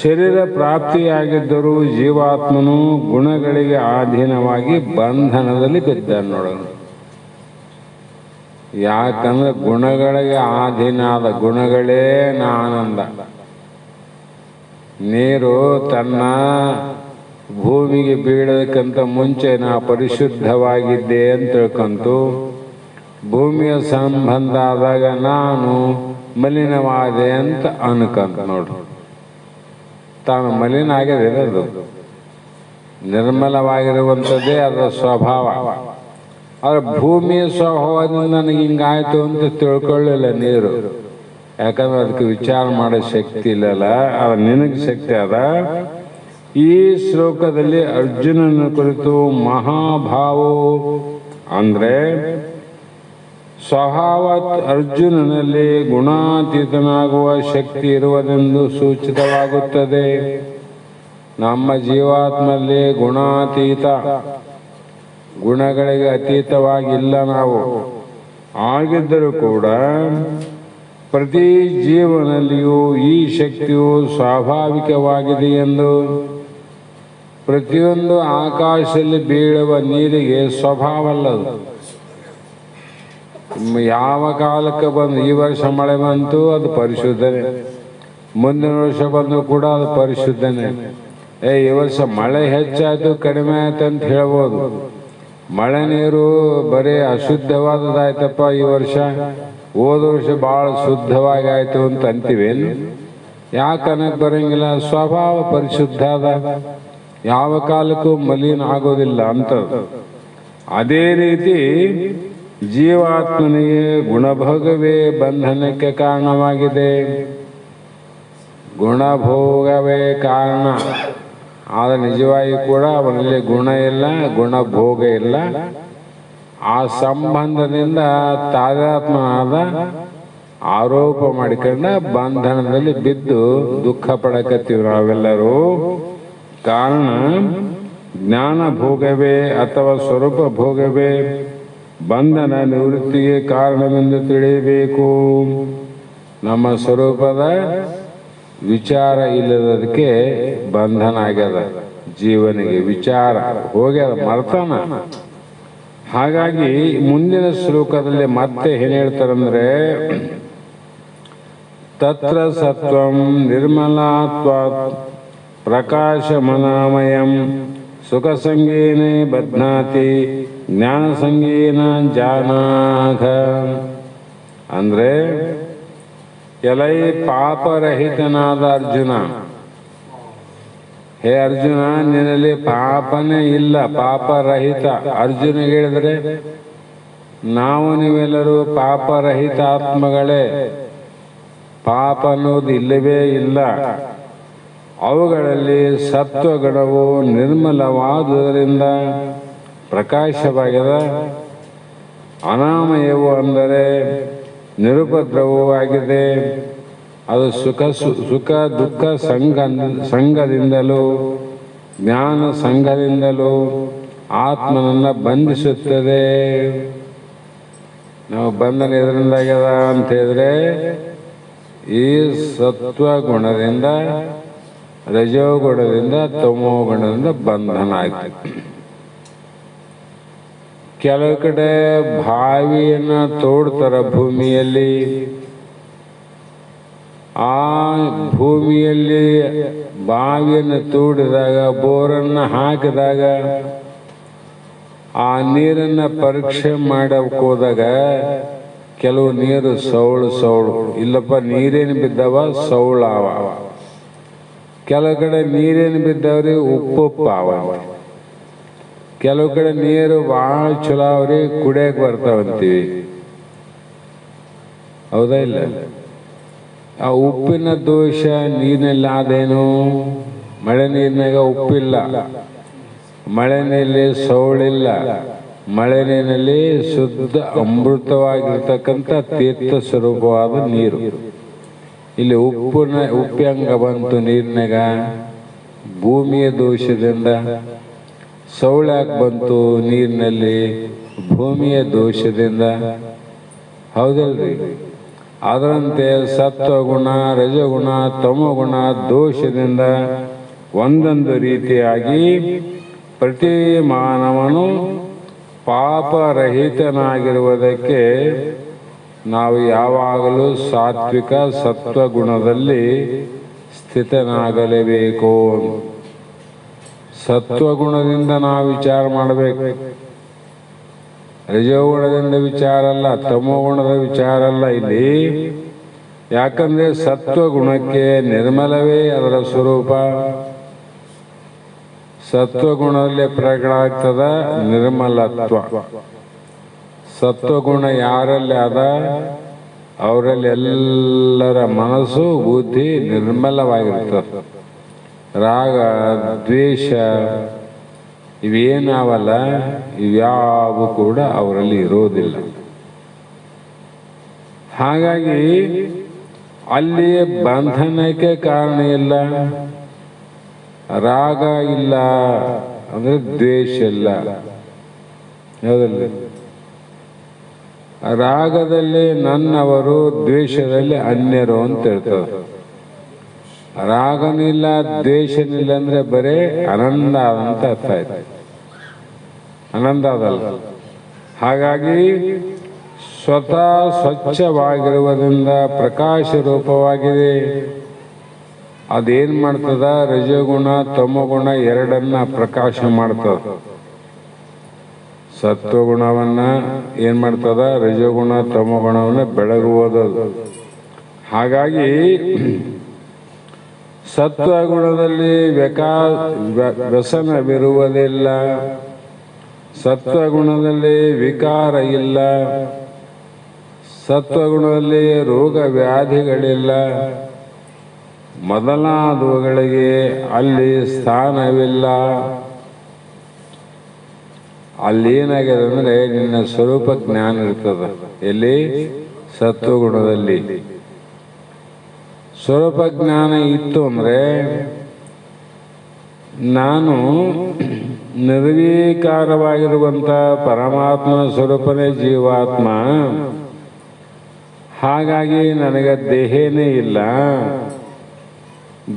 ಶರೀರ ಪ್ರಾಪ್ತಿಯಾಗಿದ್ದರೂ ಜೀವಾತ್ಮನು ಗುಣಗಳಿಗೆ ಅಧೀನವಾಗಿ ಬಂಧನದಲ್ಲಿ ಬಿದ್ದ ನೋಡೋಣ. ಯಾಕಂದ್ರೆ ಗುಣಗಳಿಗೆ ಅಧೀನ ಆದ, ಗುಣಗಳೇ ಆನಂದ. ನೀರು ತನ್ನ ಭೂಮಿಗೆ ಬೀಳೋದಕ್ಕಿಂತ ಮುಂಚೆ ನಾ ಪರಿಶುದ್ಧವಾಗಿದ್ದೆ ಅಂತ ತಿಳ್ಕೊಂತು, ಭೂಮಿಯ ಸಂಬಂಧ ಆದಾಗ ನಾನು ಮಲಿನವಾದೆ ಅಂತ ಅನ್ಕಂತ ನೋಡ್ರಿ. ತಾನು ಮಲಿನ ಆಗಿರೋದು ನಿರ್ಮಲವಾಗಿರುವಂಥದ್ದೇ ಅದರ ಸ್ವಭಾವ. ಆದ್ರೆ ಭೂಮಿಯ ಸ್ವಭಾವದಿಂದ ನನಗೆ ಹಿಂಗಾಯ್ತು ಅಂತ ತಿಳ್ಕೊಳ್ಳಿಲ್ಲ ನೀರು. ಯಾಕಂದ್ರೆ ಅದಕ್ಕೆ ವಿಚಾರ ಮಾಡೋ ಶಕ್ತಿ ಇಲ್ಲಲ್ಲ, ಅದು ನಿನಗೆ ಶಕ್ತಿ ಅದ. ಈ ಶ್ಲೋಕದಲ್ಲಿ ಅರ್ಜುನನ ಕುರಿತು ಮಹಾಭಾವೋ ಅಂದ್ರೆ ಸ್ವಭಾವ ಅರ್ಜುನನಲ್ಲಿ ಗುಣಾತೀತನಾಗುವ ಶಕ್ತಿ ಇರುವುದೆಂದು ಸೂಚಿತವಾಗುತ್ತದೆ. ನಮ್ಮ ಜೀವಾತ್ಮಲ್ಲಿ ಗುಣಾತೀತ, ಗುಣಗಳಿಗೆ ಅತೀತವಾಗಿಲ್ಲ ನಾವು. ಆಗಿದ್ದರೂ ಕೂಡ ಪ್ರತಿ ಜೀವನಲ್ಲಿಯೂ ಈ ಶಕ್ತಿಯು ಸ್ವಾಭಾವಿಕವಾಗಿದೆ ಎಂದು. ಪ್ರತಿಯೊಂದು ಆಕಾಶದಲ್ಲಿ ಬೀಳುವ ನೀರಿಗೆ ಸ್ವಭಾವಲ್ಲದು. ಯಾವ ಕಾಲಕ್ಕೆ ಬಂದು ಈ ವರ್ಷ ಮಳೆ ಬಂತು ಅದು ಪರಿಶುದ್ಧನೇ, ಮುಂದಿನ ವರ್ಷ ಬಂದು ಕೂಡ ಅದು ಪರಿಶುದ್ಧನೇ. ಈ ವರ್ಷ ಮಳೆ ಹೆಚ್ಚಾಯ್ತು ಕಡಿಮೆ ಆಯ್ತು ಅಂತ ಹೇಳ್ಬೋದು. ಮಳೆ ನೀರು ಬರೀ ಅಶುದ್ಧವಾದದಾಯ್ತಪ್ಪ ಈ ವರ್ಷ, ಹೋದ ವರ್ಷ ಭಾಳ ಶುದ್ಧವಾಗಿ ಆಯ್ತು ಅಂತ ಅಂತೀವೇನು? ಯಾಕನ್ನಕ್ಕೆ ಬರಂಗಿಲ್ಲ. ಸ್ವಭಾವ ಪರಿಶುದ್ಧ ಅದ, ಯಾವ ಕಾಲಕ್ಕೂ ಮಲಿನ ಆಗೋದಿಲ್ಲ ಅಂತ. ಅದೇ ರೀತಿ ಜೀವಾತ್ಮನಿಗೆ ಗುಣಭೋಗವೇ ಬಂಧನಕ್ಕೆ ಕಾರಣವಾಗಿದೆ. ಗುಣಭೋಗವೇ ಕಾರಣ, ಆದರೆ ನಿಜವಾಗಿ ಕೂಡ ಅವನಲ್ಲಿ ಗುಣ ಇಲ್ಲ, ಗುಣಭೋಗ ಇಲ್ಲ. ಆ ಸಂಬಂಧದಿಂದ ತಾದಾತ್ಮನಾದ ಆರೋಪ ಮಾಡಿಕೊಂಡ ಬಂಧನದಲ್ಲಿ ಬಿದ್ದು ದುಃಖ ಪಡಕತ್ತೀವಿ ನಾವೆಲ್ಲರೂ. ಕಾರಣ ಜ್ಞಾನ ಭೋಗವೇ ಅಥವಾ ಸ್ವರೂಪ ಭೋಗವೇ ಬಂಧನ ನಿವೃತ್ತಿಗೆ ಕಾರಣವೆಂದು ತಿಳಿಯಬೇಕು. ನಮ್ಮ ಸ್ವರೂಪದ ವಿಚಾರ ಇಲ್ಲದಕ್ಕೆ ಬಂಧನ ಆಗ್ಯದ. ಜೀವನಿಗೆ ವಿಚಾರ ಹೋಗ್ಯದ, ಮರ್ತಾನ. ಹಾಗಾಗಿ ಮುಂದಿನ ಶ್ಲೋಕದಲ್ಲಿ ಮತ್ತೆ ಏನ್ ಹೇಳ್ತಾರಂದ್ರೆ, ತತ್ರ ಸತ್ವಂ ನಿರ್ಮಲಾತ್ವಾತ್ ಪ್ರಕಾಶಮನಾಮಯಂ ಸುಖ ಸಂಗೇನ ಬಧ್ನಾತಿ ಜ್ಞಾನ ಸಂಗೇನ ಜಾನಾಘ. ಅಂದ್ರೆ ಎಲೈ ಪಾಪರಹಿತನಾದ ಅರ್ಜುನ, ಹೇ ಅರ್ಜುನ ನಿನ್ನಲ್ಲಿ ಪಾಪನೇ ಇಲ್ಲ, ಪಾಪರಹಿತ. ಅರ್ಜುನಿಗೆ ಹೇಳಿದ್ರೆ ನಾವು ನೀವೆಲ್ಲರೂ ಪಾಪರಹಿತ ಆತ್ಮಗಳೇ, ಪಾಪ ಅನ್ನೋದು ಇಲ್ಲವೇ ಇಲ್ಲ. ಅವುಗಳಲ್ಲಿ ಸತ್ವಗುಣವು ನಿರ್ಮಲವಾದುದರಿಂದ ಪ್ರಕಾಶವಾಗಿದೆ. ಅನಾಮಯವು ಅಂದರೆ ನಿರುಪದ್ರವೂ ಆಗಿದೆ. ಅದು ಸುಖ ದುಃಖ ಸಂಘದಿಂದಲೂ ಜ್ಞಾನ ಸಂಘದಿಂದಲೂ ಆತ್ಮನನ್ನು ಬಂಧಿಸುತ್ತದೆ. ನಾವು ಬಂಧನ ಎದರಿಂದಾಗ್ಯದ ಅಂತ ಹೇಳಿದ್ರೆ ಈ ಸತ್ವಗುಣದಿಂದ, ರಜೋಗುಣದಿಂದ, ತಮೋಗುಣದಿಂದ ಬಂಧನ ಆಯ್ತು. ಕೆಲವು ಕಡೆ ಬಾವಿಯನ್ನು ತೋಡ್ತಾರ ಭೂಮಿಯಲ್ಲಿ. ಆ ಭೂಮಿಯಲ್ಲಿ ಬಾವಿಯನ್ನು ತೋಡಿದಾಗ, ಬೋರನ್ನು ಹಾಕಿದಾಗ, ಆ ನೀರನ್ನು ಪರೀಕ್ಷೆ ಮಾಡಕ್ಕೆ ಹೋದಾಗ ಕೆಲವು ನೀರು ಸೌಳು ಇಲ್ಲಪ್ಪ, ನೀರೇನು ಬಿದ್ದವ ಸೌಳಾವ. ಕೆಲವು ಕಡೆ ನೀರೇನು ಬಿದ್ದವ್ರಿ ಉಪ್ಪುಪ್ಪಾವ. ಕೆಲವು ಕಡೆ ನೀರು ಭಾಳ ಚಲೋ ಅವ್ರಿ, ಕುಡಿಯಕ್ಕೆ ಬರ್ತಾವಂತೀವಿ. ಹೌದಾ ಇಲ್ಲ? ಆ ಉಪ್ಪಿನ ದೋಷ ನೀರಿನಲ್ಲಿ ಆದೇನು? ಮಳೆ ನೀರಿನಾಗ ಉಪ್ಪಿಲ್ಲ, ಮಳೆ ನೀರಲ್ಲಿ ಸೌಳಿಲ್ಲ, ಮಳೆ ನೀರಿನಲ್ಲಿ ಶುದ್ಧ ಅಮೃತವಾಗಿರ್ತಕ್ಕಂಥ ತೀರ್ಥ ಸ್ವರೂಪವಾದ ನೀರು. ಇಲ್ಲಿ ಉಪ್ಪಂಗ ಬಂತು ನೀರಿನಾಗ ಭೂಮಿಯ ದೋಷದಿಂದ. ಸೌಳ್ಯಾಕೆ ಬಂತು ನೀರಿನಲ್ಲಿ? ಭೂಮಿಯ ದೋಷದಿಂದ. ಹೌದಲ್ರಿ? ಅದರಂತೆ ಸತ್ವಗುಣ, ರಜಗುಣ, ತಮೋಗುಣ ದೋಷದಿಂದ ಒಂದೊಂದು ರೀತಿಯಾಗಿ ಪ್ರತಿ ಮಾನವನು ಪಾಪರಹಿತನಾಗಿರುವುದಕ್ಕೆ ನಾವು ಯಾವಾಗಲೂ ಸಾತ್ವಿಕ ಸತ್ವಗುಣದಲ್ಲಿ ಸ್ಥಿತನಾಗಲೇಬೇಕು. ಸತ್ವಗುಣದಿಂದ ನಾವು ವಿಚಾರ ಮಾಡಬೇಕು. ರಜೋಗುಣದಿಂದ ವಿಚಾರ ಅಲ್ಲ, ತಮೋಗುಣದ ವಿಚಾರ ಅಲ್ಲ ಇಲ್ಲಿ. ಯಾಕಂದ್ರೆ ಸತ್ವಗುಣಕ್ಕೆ ನಿರ್ಮಲವೇ ಅದರ ಸ್ವರೂಪ. ಸತ್ವಗುಣದಲ್ಲಿ ಪ್ರಕಟ ಆಗ್ತದ ನಿರ್ಮಲತ್ವ. ಸತ್ವಗುಣ ಯಾರಲ್ಲಿ ಅದ ಅವರಲ್ಲಿ ಎಲ್ಲರ ಮನಸ್ಸು ಬುದ್ಧಿ ನಿರ್ಮಲವಾಗಿರ್ತದೆ. ರಾಗ, ದ್ವೇಷ ಇವೇನಾವಲ್ಲ, ಇವ್ಯಾವು ಕೂಡ ಅವರಲ್ಲಿ ಇರೋದಿಲ್ಲ. ಹಾಗಾಗಿ ಅಲ್ಲಿ ಬಂಧನಕ್ಕೆ ಕಾರಣ ಇಲ್ಲ. ರಾಗ ಇಲ್ಲ ಅಂದ್ರೆ ದ್ವೇಷ ಇಲ್ಲ. ಹೌದಲ್ಲ? ರಾಗದಲ್ಲಿ ನನ್ನವರು, ದ್ವೇಷದಲ್ಲಿ ಅನ್ಯರು ಅಂತ ಹೇಳ್ತದೆ. ರಾಗನಿಲ್ಲ ದ್ವೇಷನಿಲ್ಲ ಅಂದ್ರೆ ಬರೇ ಆನಂದ ಅಂತ ಅರ್ಥ ಆಯ್ತು. ಆನಂದ ಅದಲ್ಲ. ಹಾಗಾಗಿ ಸ್ವತಃ ಸ್ವಚ್ಛವಾಗಿರುವುದರಿಂದ ಪ್ರಕಾಶ ರೂಪವಾಗಿದೆ. ಅದೇನ್ ಮಾಡ್ತದ? ರಜೋಗುಣ ತಮೋಗುಣ ಎರಡನ್ನ ಪ್ರಕಾಶ ಮಾಡ್ತದ. ಸತ್ವಗುಣವನ್ನ ಏನ್ ಮಾಡ್ತದ? ರಜೋಗುಣ ತಮೋಗುಣವನ್ನ ಬೆಳಗುವುದದು. ಹಾಗಾಗಿ ಸತ್ವಗುಣದಲ್ಲಿ ವ್ಯಸನವಿರುವುದಿಲ್ಲ, ಸತ್ವಗುಣದಲ್ಲಿ ವಿಕಾರ ಇಲ್ಲ, ಸತ್ವಗುಣದಲ್ಲಿ ರೋಗ ವ್ಯಾಧಿಗಳಿಲ್ಲ, ಮೊದಲಾದವುಗಳಿಗೆ ಅಲ್ಲಿ ಸ್ಥಾನವಿಲ್ಲ. ಅಲ್ಲೇನಾಗಿದೆ ಅಂದ್ರೆ ನಿನ್ನ ಸ್ವರೂಪ ಜ್ಞಾನ ಇರ್ತದ. ಎಲ್ಲಿ? ಸತ್ವಗುಣದಲ್ಲಿ. ಸ್ವರೂಪ ಜ್ಞಾನ ಇತ್ತು ಅಂದ್ರೆ ನಾನು ನಿರ್ವಿಕಾರವಾಗಿರುವಂತ ಪರಮಾತ್ಮನ ಸ್ವರೂಪನೇ ಜೀವಾತ್ಮ. ಹಾಗಾಗಿ ನನಗೆ ದೇಹನೇ ಇಲ್ಲ.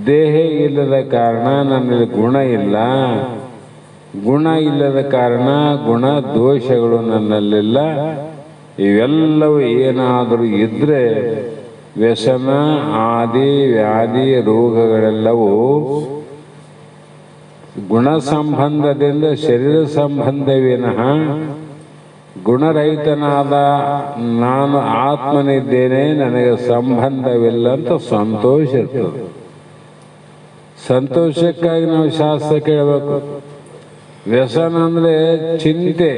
ದೇಹ ಇಲ್ಲದ ಕಾರಣ ನನ್ನಲ್ಲಿ ಗುಣ ಇಲ್ಲ. ಗುಣ ಇಲ್ಲದ ಕಾರಣ ಗುಣ ದೋಷಗಳು ನನ್ನಲ್ಲಿಲ್ಲ. ಇವೆಲ್ಲವೂ ಏನಾದರೂ ಇದ್ರೆ ವ್ಯಸನ ಆದಿ ವ್ಯಾಧಿ ರೋಗಗಳೆಲ್ಲವೂ ಗುಣ ಸಂಬಂಧದಿಂದ ಶರೀರ ಸಂಬಂಧವಿನಃ ಗುಣರಹಿತನಾದ ನಾನು ಆತ್ಮನಿದ್ದೇನೆ, ನನಗೆ ಸಂಬಂಧವಿಲ್ಲ ಅಂತ ಸಂತೋಷ ಇರ್ತದೆ. ಸಂತೋಷಕ್ಕಾಗಿ ನಾವು ಶಾಸ್ತ್ರ ಕೇಳಬೇಕು. ವ್ಯಸನ ಅಂದ್ರೆ ಚಿಂತೆ.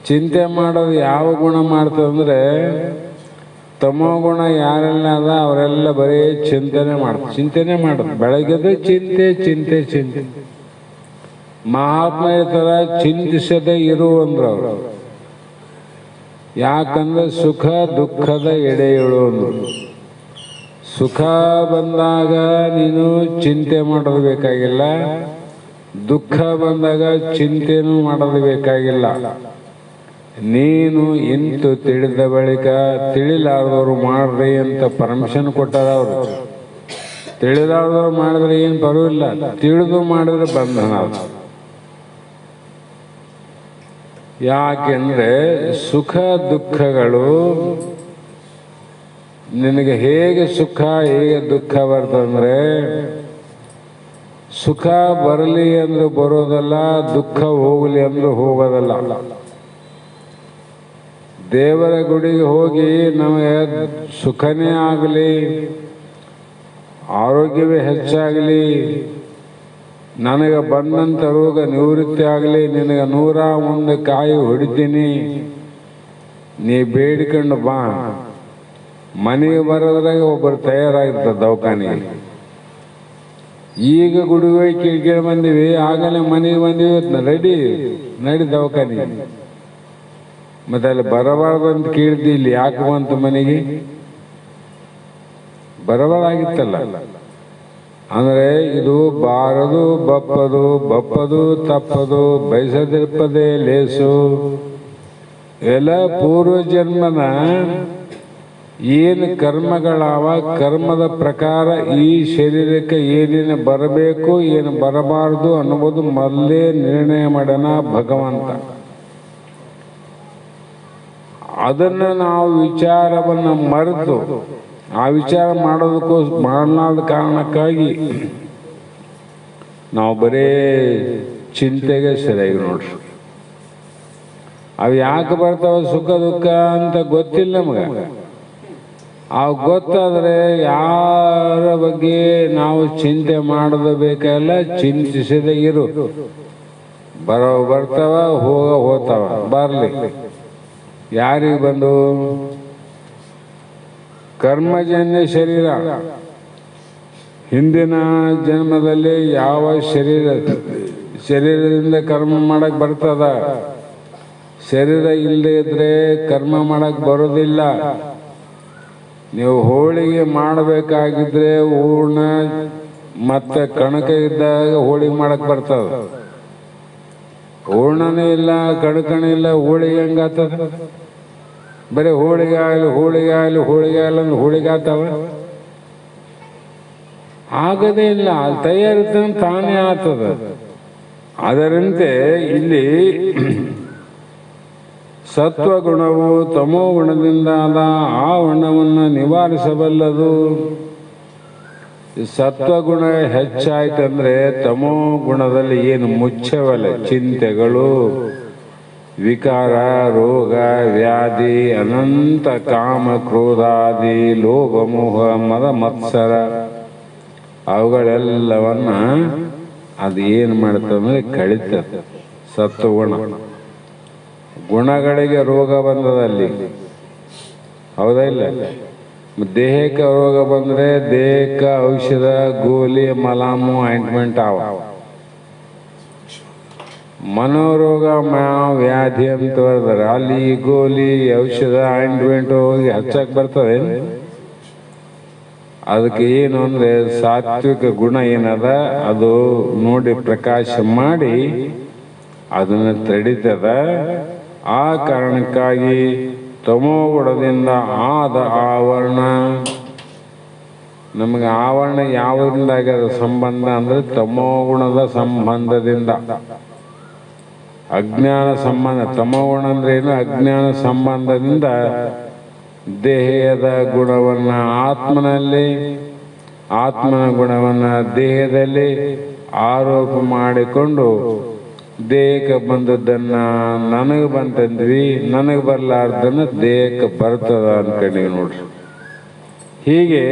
ಚಿಂತೆ ಮಾಡೋದು ಯಾವ ಗುಣ ಮಾಡ್ತದಂದ್ರೆ ತಮೋಗುಣ ಯಾರೆಲ್ಲ ಅದ ಅವರೆಲ್ಲ ಬರೀ ಚಿಂತನೆ ಮಾಡೋದು. ಬೆಳಗ್ಗೆ ಚಿಂತೆ ಚಿಂತೆ ಚಿಂತೆ. ಮಹಾತ್ಮ ಹೇಳ್ತಾರ ಚಿಂತಿಸದೆ ಇರುವಂದ್ರು ಅವರು. ಯಾಕಂದ್ರೆ ಸುಖ ದುಃಖದ ಎಡೆಯಳು ಅಂದ್ರು. ಸುಖ ಬಂದಾಗ ನೀನು ಚಿಂತೆ ಮಾಡೋದು ಬೇಕಾಗಿಲ್ಲ, ದುಃಖ ಬಂದಾಗ ಚಿಂತೆನೂ ಮಾಡೋದು ಬೇಕಾಗಿಲ್ಲ. ನೀನು ಇಂತು ತಿಳಿದ ಬಳಿಕ ತಿಳಿಲಾರದವ್ರು ಮಾಡ್ರಿ ಅಂತ ಪರ್ಮಿಷನ್ ಕೊಟ್ಟಾರ ಅವರು. ತಿಳಿಲಾರದವ್ರು ಮಾಡಿದ್ರೆ ಏನು ಪರವಾಗಿಲ್ಲ, ತಿಳಿದು ಮಾಡಿದ್ರೆ ಬಂಧನ. ಯಾಕೆಂದ್ರೆ ಸುಖ ದುಃಖಗಳು ನಿನಗೆ ಹೇಗೆ ಸುಖ ಹೇಗೆ ದುಃಖ ಬರ್ತಂದ್ರೆ ಸುಖ ಬರಲಿ ಅಂದ್ರೆ ಬರೋದಲ್ಲ, ದುಃಖ ಹೋಗಲಿ ಅಂದ್ರೆ ಹೋಗೋದಲ್ಲ. ದೇವರ ಗುಡಿಗೆ ಹೋಗಿ ನಮಗೆ ಸುಖನೇ ಆಗಲಿ, ಆರೋಗ್ಯವೇ ಹೆಚ್ಚಾಗಲಿ, ನನಗೆ ಬಂದಂಥ ರೋಗ ನಿವೃತ್ತಿ ಆಗಲಿ, ನಿನಗೆ 101 ಕಾಯಿ ಹೊಡಿತೀನಿ, ನೀ ಬೇಡಿಕೊಂಡು ಬಾ. ಮನೆಗೆ ಬರೋದ್ರಾಗ ಒಬ್ಬರು ತಯಾರಾಗಿರ್ತಾರೆ ದವಾಖಾನೆಗೆ. ಈಗ ಗುಡಿಗೆ ಹೋಗಿ ಕಿಡಿಕೇಳಿ ಬಂದೀವಿ, ಆಗಲೇ ಮನೆಗೆ ಬಂದೀವಿ, ರೆಡಿ ನಡಿ ದವಾಖಾನೆಗೆ. ಮತ್ತೆ ಅಲ್ಲಿ ಬರಬಾರ್ದು ಅಂತ ಕೇಳಿದ್ದಿ, ಇಲ್ಲಿ ಯಾಕೆ ಬಂತು ಮನೆಗೆ? ಬರಬಾರ್ದಾಗಿತ್ತಲ್ಲ. ಅಂದ್ರೆ ಇದು ಬಾರದು ಬಪ್ಪದು, ಬಪ್ಪದು ತಪ್ಪದು, ಬಯಸದಿರ್ಪದೆ ಲೇಸು. ಎಲ್ಲ ಪೂರ್ವ ಜನ್ಮದ ಏನು ಕರ್ಮಗಳಾವ, ಕರ್ಮದ ಪ್ರಕಾರ ಈ ಶರೀರಕ್ಕೆ ಏನೇನು ಬರಬೇಕು ಏನು ಬರಬಾರದು ಅನ್ನುವುದು ಮೊದಲೇ ನಿರ್ಣಯ ಮಾಡೋಣ ಭಗವಂತ. ಅದನ್ನ ನಾವು ವಿಚಾರವನ್ನು ಮರೆತು ಆ ವಿಚಾರ ಮಾಡಲಾದ ಕಾರಣಕ್ಕಾಗಿ ನಾವು ಬರೇ ಚಿಂತೆಗೆ ಸರಿಯಾಗಿ ನೋಡ್ರಿ. ಅವು ಯಾಕೆ ಬರ್ತಾವ ಸುಖ ದುಃಖ ಅಂತ ಗೊತ್ತಿಲ್ಲ ನಮಗ. ಅವು ಗೊತ್ತಾದ್ರೆ ಯಾರ ಬಗ್ಗೆ ನಾವು ಚಿಂತೆ ಮಾಡೋದು ಬೇಕಲ್ಲ, ಚಿಂತಿಸದೆ ಇರು. ಬರ್ತಾವ ಹೋಗ್ತಾವ, ಬರ್ಲಿ. ಯಾರಿಗೆ ಬಂದು ಕರ್ಮಜನ್ಯ ಶರೀರ. ಹಿಂದಿನ ಜನ್ಮದಲ್ಲಿ ಯಾವ ಶರೀರದಿಂದ ಕರ್ಮ ಮಾಡಕ್ ಬರ್ತದ? ಶರೀರ ಇಲ್ಲದೆ ಇದ್ರೆ ಕರ್ಮ ಮಾಡಕ್ ಬರೋದಿಲ್ಲ. ನೀವು ಹೋಳಿಗೆ ಮಾಡಬೇಕಾಗಿದ್ರೆ ಹೂರ್ಣ ಮತ್ತೆ ಕಣಕ ಇದ್ದಾಗ ಹೋಳಿಗೆ ಮಾಡಕ್ ಬರ್ತದ. ಹೂರ್ಣನೇ ಇಲ್ಲ, ಕಡ್ಕಣೆ ಇಲ್ಲ, ಹೋಳಿಗೆ ಹೆಂಗಾತದ? ಬರೀ ಹೋಳಿಗೆ ಅಂದ್ರೆ ಹೋಳಿಗಾತವ? ಆಗದೇ ಇಲ್ಲ. ಅಲ್ಲಿ ತಯಾರಿತ ತಾನೇ ಆಗ್ತದ. ಅದರಂತೆ ಇಲ್ಲಿ ಸತ್ವಗುಣವು ತಮೋ ಗುಣದಿಂದಾದ ಆ ಗುಣವನ್ನು ನಿವಾರಿಸಬಲ್ಲದು. ಸತ್ವಗುಣ ಹೆಚ್ಚಾಯ್ತಂದ್ರೆ ತಮೋ ಗುಣದಲ್ಲಿ ಏನು ಮುಚ್ಚವಲ್ಲ, ಚಿಂತೆಗಳು, ವಿಕಾರ, ರೋಗ, ವ್ಯಾಧಿ, ಅನಂತ ಕಾಮ, ಕ್ರೋಧಾದಿ, ಲೋಭ, ಮೋಹ, ಮದ, ಮತ್ಸರ ಅವುಗಳೆಲ್ಲವನ್ನ ಅದು ಏನು ಮಾಡ್ತಂದ್ರೆ ಕಳಿತದೆ. ಸತ್ವಗುಣ ಗುಣಗಳಿಗೆ ರೋಗ ಬಂದದಲ್ಲಿ, ಹೌದಾ ಇಲ್ಲ? ದೇಹಕ್ಕೆ ರೋಗ ಬಂದ್ರೆ ದೇಹಕ್ಕೆ ಔಷಧ, ಗೋಲಿ, ಮಲಾಮು, ಆಯಿಂಟ್ಮೆಂಟ್ ಅವ. ಮನೋರೋಗ, ವ್ಯಾಧಿ ಅಂತ ಬರ್ತಾರೆ, ಅಲ್ಲಿ ಗೋಲಿ, ಔಷಧ, ಆಯಿಂಟ್ಮೆಂಟ್ ಹೋಗಿ ಹಚ್ಚಕ್ ಬರ್ತದೆ. ಅದಕ್ಕೆ ಏನು ಅಂದ್ರೆ ಸಾತ್ವಿಕ ಗುಣ ಏನದ ಅದು ನೋಡಿ ಪ್ರಕಾಶ ಮಾಡಿ ಅದನ್ನ ತಡಿತದ. ಆ ಕಾರಣಕ್ಕಾಗಿ ತಮೋಗುಣದಿಂದ ಆದ ಆವರಣ, ನಮಗೆ ಆವರಣ ಯಾವುದರಿಂದ ಆಗ್ಯದ ಸಂಬಂಧ ಅಂದ್ರೆ ತಮೋಗುಣದ ಸಂಬಂಧದಿಂದ. ಅಜ್ಞಾನ ಸಂಬಂಧ, ತಮೋಗುಣ ಅಂದ್ರೆ ಏನು? ಅಜ್ಞಾನ ಸಂಬಂಧದಿಂದ ದೇಹದ ಗುಣವನ್ನ ಆತ್ಮನಲ್ಲಿ, ಆತ್ಮನ ಗುಣವನ್ನ ದೇಹದಲ್ಲಿ ಆರೋಪ ಮಾಡಿಕೊಂಡು ದೇಹಕ್ಕೆ ಬಂದದ್ದನ್ನ ನನಗೆ ಬಂತಂದ್ವಿ, ನನಗೆ ಬರಲಾರ್ದನ್ನ ದೇಹಕ್ಕೆ ಬರ್ತದ ಅನ್ಕೊಂಡೀವಿ ನೋಡ್ರಿ. ಹೀಗೆ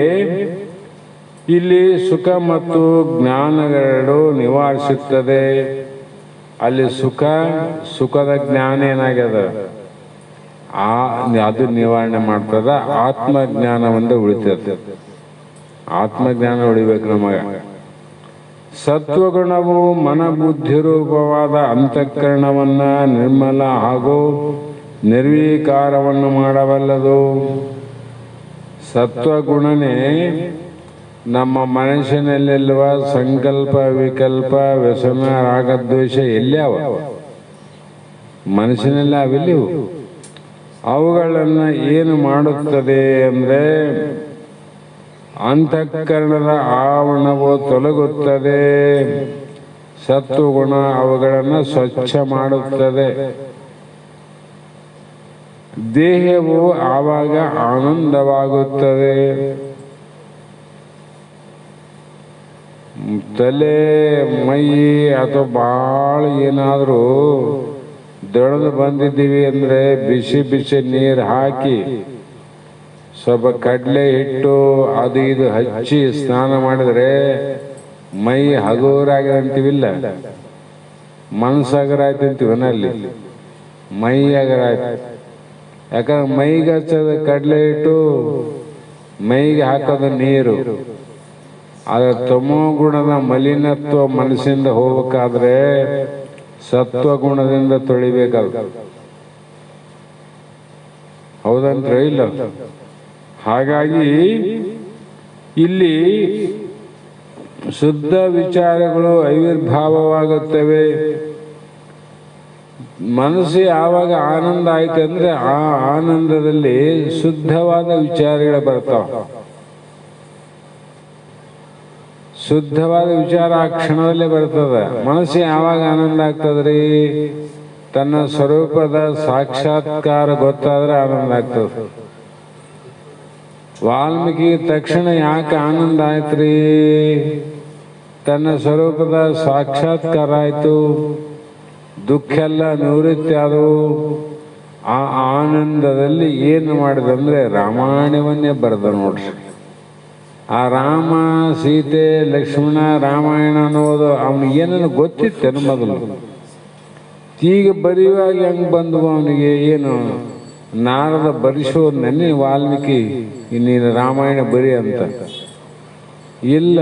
ಇಲ್ಲಿ ಸುಖ ಮತ್ತು ಜ್ಞಾನಗಳೆರಡು ನಿವಾರಿಸುತ್ತದೆ. ಅಲ್ಲಿ ಸುಖದ ಜ್ಞಾನ ಏನಾಗ್ಯದ ಅದು ನಿವಾರಣೆ ಮಾಡ್ತದ. ಆತ್ಮಜ್ಞಾನ ಒಂದು ಉಳಿತದೆ. ಆತ್ಮಜ್ಞಾನ ಉಳಿಬೇಕು ನಮಗ. ಸತ್ವಗುಣವು ಮನಬುದ್ಧಿ ರೂಪವಾದ ಅಂತಃಕರಣವನ್ನ ನಿರ್ಮಲ ಹಾಗೂ ನಿರ್ವೀಕಾರವನ್ನು ಮಾಡಬಲ್ಲದು. ಸತ್ವಗುಣನೇ ನಮ್ಮ ಮನಸ್ಸಿನಲ್ಲಿರುವ ಸಂಕಲ್ಪ, ವಿಕಲ್ಪ, ವ್ಯಸನ, ರಾಗದ್ವೇಷ ಎಲ್ಲಿ ಅವ? ಮನಸ್ಸಿನಲ್ಲಿ ಅವಿಲ್ಲಿವು. ಅವುಗಳನ್ನು ಏನು ಮಾಡುತ್ತದೆ ಅಂದ್ರೆ ಅಂತಃಕರಣದ ಆವರಣವು ತೊಲಗುತ್ತದೆ. ಸತ್ವಗುಣ ಅವುಗಳನ್ನು ಸ್ವಚ್ಛ ಮಾಡುತ್ತದೆ. ದೇಹವು ಆವಾಗ ಆನಂದವಾಗುತ್ತದೆ. ತಲೆ, ಮೈ ಅಥವಾ ಭಾಳ ಏನಾದರೂ ದೊಡ್ಡದು ಬಂದಿದ್ದೀವಿ ಅಂದ್ರೆ ಬಿಸಿ ಬಿಸಿ ನೀರು ಹಾಕಿ ಸ್ವಲ್ಪ ಕಡಲೆ ಹಿಟ್ಟು ಅದು ಇದು ಹಚ್ಚಿ ಸ್ನಾನ ಮಾಡಿದ್ರೆ ಮೈ ಹಗುರಾಗಿರಂತೀವಿಲ್ಲ, ಮನ್ಸಾಗರ ಆಯ್ತು ಅಂತೀವನಲ್ಲಿ, ಮೈ ಆಗರ ಆಯ್ತು. ಯಾಕಂದ್ರೆ ಮೈಗೆ ಹಚ್ಚೋದು ಕಡಲೆ ಹಿಟ್ಟು, ಮೈಗೆ ಹಾಕೋದು ನೀರು. ಆದ್ರೆ ತಮೋ ಗುಣದ ಮಲಿನತ್ವ ಮನಸ್ಸಿಂದ ಹೋಗ್ಬೇಕಾದ್ರೆ ಸತ್ವಗುಣದಿಂದ ತೊಳಿಬೇಕಾದ. ಹೌದಂತ್ರ ಇಲ್ಲ? ಹಾಗಾಗಿ ಇಲ್ಲಿ ಶುದ್ಧ ವಿಚಾರಗಳು ಆವಿರ್ಭಾವವಾಗುತ್ತವೆ. ಮನಸ್ಸು ಯಾವಾಗ ಆನಂದ ಆಯ್ತು ಅಂದ್ರೆ ಆ ಆನಂದದಲ್ಲಿ ಶುದ್ಧವಾದ ವಿಚಾರಗಳು ಬರ್ತಾವ. ಶುದ್ಧವಾದ ವಿಚಾರ ಆ ಕ್ಷಣದಲ್ಲೇ ಬರ್ತದೆ. ಮನಸ್ಸು ಯಾವಾಗ ಆನಂದ ಆಗ್ತದ್ರಿ? ತನ್ನ ಸ್ವರೂಪದ ಸಾಕ್ಷಾತ್ಕಾರ ಗೊತ್ತಾದ್ರೆ ಆನಂದ ಆಗ್ತದೆ. ವಾಲ್ಮೀಕಿ ತಕ್ಷಣ ಯಾಕೆ ಆನಂದ ಆಯ್ತ್ರಿ? ತನ್ನ ಸ್ವರೂಪದ ಸಾಕ್ಷಾತ್ಕಾರ ಆಯ್ತು, ದುಃಖ ಎಲ್ಲ ನಿವೃತ್ತಿ ಆದವು. ಆ ಆನಂದದಲ್ಲಿ ಏನು ಮಾಡಿದಂದ್ರೆ ರಾಮಾಯಣವನ್ನೇ ಬರೆದ ನೋಡ್ರಿ. ಆ ರಾಮ, ಸೀತೆ, ಲಕ್ಷ್ಮಣ, ರಾಮಾಯಣ ಅನ್ನೋದು ಅವನಿಗೆ ಏನನ್ನು ಗೊತ್ತಿತ್ತೇನು ಮೊದಲು? ಈಗ ಬರೆಯುವಾಗ ಹೆಂಗ್ ಬಂದವು ಅವನಿಗೆ? ಏನು ನಾರದ ಬರಿಸೋದು ನೆನ್ನೆ ವಾಲ್ಮೀಕಿ ನೀನು ರಾಮಾಯಣ ಬರಿ ಅಂತ ಇಲ್ಲ.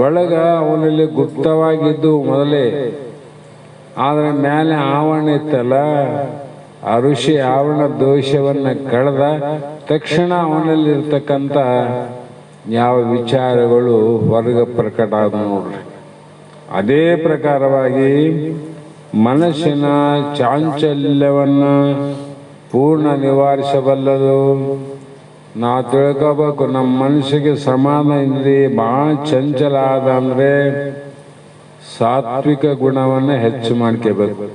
ಒಳಗ ಅವನಲ್ಲಿ ಗುಪ್ತವಾಗಿದ್ದು ಮೊದಲೇ. ಆದರೆ ಮೇಲೆ ಆವರಣ ಇತ್ತಲ್ಲ, ಆ ಋಷಿ ಆವರಣ ದೋಷವನ್ನ ಕಳೆದ ತಕ್ಷಣ ಅವನಲ್ಲಿರ್ತಕ್ಕಂಥ ಯಾವ ವಿಚಾರಗಳು ಹೊರಗೆ ಪ್ರಕಟ ಆದ ನೋಡ್ರಿ. ಅದೇ ಪ್ರಕಾರವಾಗಿ ಮನಸ್ಸಿನ ಚಾಂಚಲ್ಯವನ್ನು ಪೂರ್ಣ ನಿವಾರಿಸಬಲ್ಲದು. ನಾವು ತಿಳ್ಕೋಬೇಕು, ನಮ್ಮ ಮನಸ್ಸಿಗೆ ಸಮಾನ ಇದ್ರಿ ಭಾಳ ಚಂಚಲ ಆದ ಅಂದರೆ ಸಾತ್ವಿಕ ಗುಣವನ್ನು ಹೆಚ್ಚು ಮಾಡ್ಕೋಬೇಕು.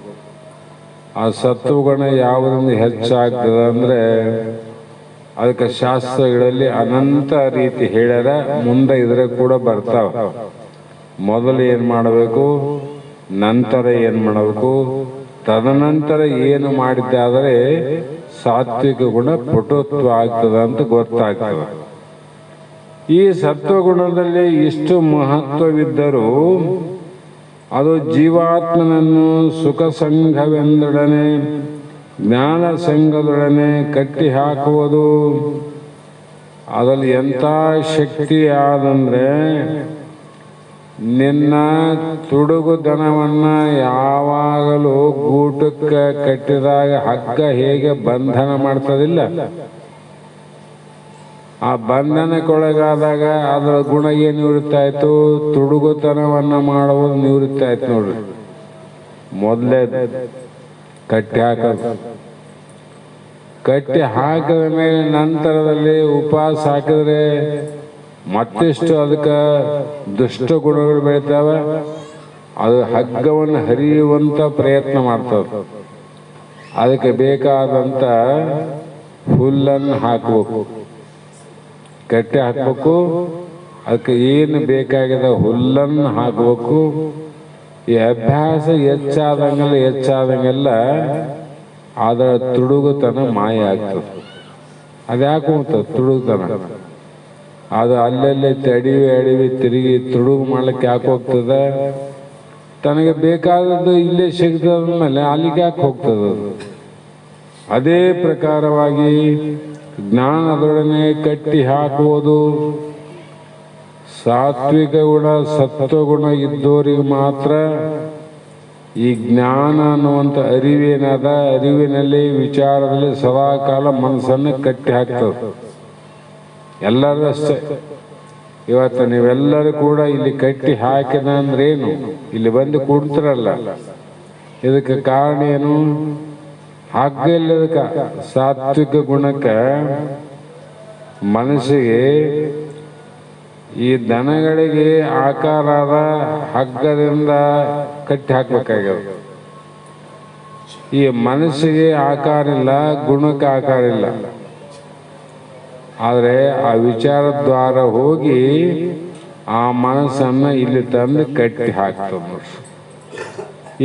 ಆ ಸತ್ವಗುಣ ಯಾವುದರಿಂದ ಹೆಚ್ಚಾಗ್ತದೆ ಅಂದರೆ ಅದಕ್ಕೆ ಶಾಸ್ತ್ರಗಳಲ್ಲಿ ಅನಂತ ರೀತಿ ಹೇಳ್ಯಾರ. ಮುಂದೆ ಇದ್ರೆ ಕೂಡ ಬರ್ತಾವ. ಮೊದಲು ಏನು ಮಾಡಬೇಕು, ನಂತರ ಏನು ಮಾಡಬೇಕು, ತದನಂತರ ಏನು ಮಾಡಿದ್ದಾದರೆ ಸಾತ್ವಿಕ ಗುಣ ಪಟುತ್ವ ಆಗ್ತದೆ ಅಂತ ಗೊತ್ತಾಗ್ತದೆ. ಈ ಸತ್ವಗುಣದಲ್ಲಿ ಇಷ್ಟು ಮಹತ್ವವಿದ್ದರೂ ಅದು ಜೀವಾತ್ಮನನ್ನು ಸುಖ ಸಂಘವೆಂದೊಡನೆ ಜ್ಞಾನ ಸಂಘದೊಡನೆ ಕಟ್ಟಿ ಹಾಕುವುದು. ಅದರಲ್ಲಿ ಎಂಥ ಶಕ್ತಿ ಆದಂದರೆ ನಿನ್ನ ತುಡುಗುತನವನ್ನು ಯಾವಾಗಲೂ ಗೂಟಕ್ಕೆ ಕಟ್ಟಿದಾಗ ಹಗ್ಗ ಹೇಗೆ ಬಂಧನ ಮಾಡ್ತದಿಲ್ಲ, ಆ ಬಂಧನಕ್ಕೊಳಗಾದಾಗ ಅದರ ಗುಣ ಏನು ನಿವೃತ್ತಾಯ್ತು, ತುಡುಗುತನವನ್ನು ಮಾಡುವುದು ನಿವೃತ್ತಾಯ್ತು. ನೋಡ್ರಿ, ಮೊದಲೇ ಕಟ್ಟಿ ಹಾಕೋದು. ಕಟ್ಟಿ ಹಾಕಿದ ಮೇಲೆ ನಂತರದಲ್ಲಿ ಉಪವಾಸ ಹಾಕಿದ್ರೆ ಮತ್ತಿಷ್ಟು ಅದಕ್ಕೆ ದುಷ್ಟ ಗುಣಗಳು ಬೆಳಿತಾವೆ. ಅದು ಹಗ್ಗವನ್ನು ಹರಿಯುವಂಥ ಪ್ರಯತ್ನ ಮಾಡ್ತದೆ. ಅದಕ್ಕೆ ಬೇಕಾದಂಥ ಹುಲ್ಲನ್ನು ಹಾಕಬೇಕು, ಕಟ್ಟಿ ಹಾಕಬೇಕು. ಅದಕ್ಕೆ ಏನು ಬೇಕಾಗಿದೆ ಹುಲ್ಲನ್ನು ಹಾಕಬೇಕು. ಈ ಅಭ್ಯಾಸ ಹೆಚ್ಚಾದಂಗೆಲ್ಲ ಅದರ ತುಡುಗುತನ ಮಾಯ ಆಗ್ತದೆ. ಅದ್ಯಾಕೆ ಹೋಗ್ತದೆ ತುಡುಗುತನ? ಅದು ಅಲ್ಲಲ್ಲೇ ಅಡಿವಿ ತಿರುಗಿ ತುಡುಗು ಮಾಡ್ಲಿಕ್ಕೆ ಯಾಕೆ ಹೋಗ್ತದೆ? ತನಗೆ ಬೇಕಾದದ್ದು ಇಲ್ಲೇ ಸಿಗ್ತದ ಮೇಲೆ ಅಲ್ಲಿಗೆ ಯಾಕೆ ಹೋಗ್ತದೆ? ಅದೇ ಪ್ರಕಾರವಾಗಿ ಜ್ಞಾನದೊಡನೆ ಕಟ್ಟಿ ಹಾಕುವುದು. ಸಾತ್ವಿಕ ಗುಣ ಸತ್ವಗುಣ ಇದ್ದವರಿಗೆ ಮಾತ್ರ ಈ ಜ್ಞಾನ ಅನ್ನುವಂಥ ಅರಿವೇನದ, ಅರಿವಿನಲ್ಲಿ ವಿಚಾರದಲ್ಲಿ ಸದಾಕಾಲ ಮನಸ್ಸನ್ನು ಕಟ್ಟಿ ಹಾಕ್ತದೆ. ಎಲ್ಲರೂ ಅಷ್ಟೇ. ಇವತ್ತು ನೀವೆಲ್ಲರೂ ಕೂಡ ಇಲ್ಲಿ ಕಟ್ಟಿ ಹಾಕಿದ ಅಂದ್ರೇನು? ಇಲ್ಲಿ ಬಂದು ಕೂಡ್ತಿರಲ್ಲ. ಇದಕ್ಕೆ ಕಾರಣ ಏನು? ಹಗ್ಗ ಇಲ್ಲದಕ್ಕೆ ಸಾತ್ವಿಕ ಗುಣಕ್ಕೆ ಮನಸ್ಸಿಗೆ ಈ ದನಗಳಿಗೆ ಆಕಾರದ ಹಗ್ಗದಿಂದ ಕಟ್ಟಿ ಹಾಕಬೇಕಾಗ್ಯದ. ಈ ಮನಸ್ಸಿಗೆ ಆಕಾರ ಇಲ್ಲ, ಗುಣಕ್ಕೆ ಆಕಾರ ಇಲ್ಲ. ಆದರೆ ಆ ವಿಚಾರ ದ್ವಾರ ಹೋಗಿ ಆ ಮನಸ್ಸನ್ನು ಇಲ್ಲಿ ತಂದು ಕಟ್ಟಿ ಹಾಕ್ತದೆ.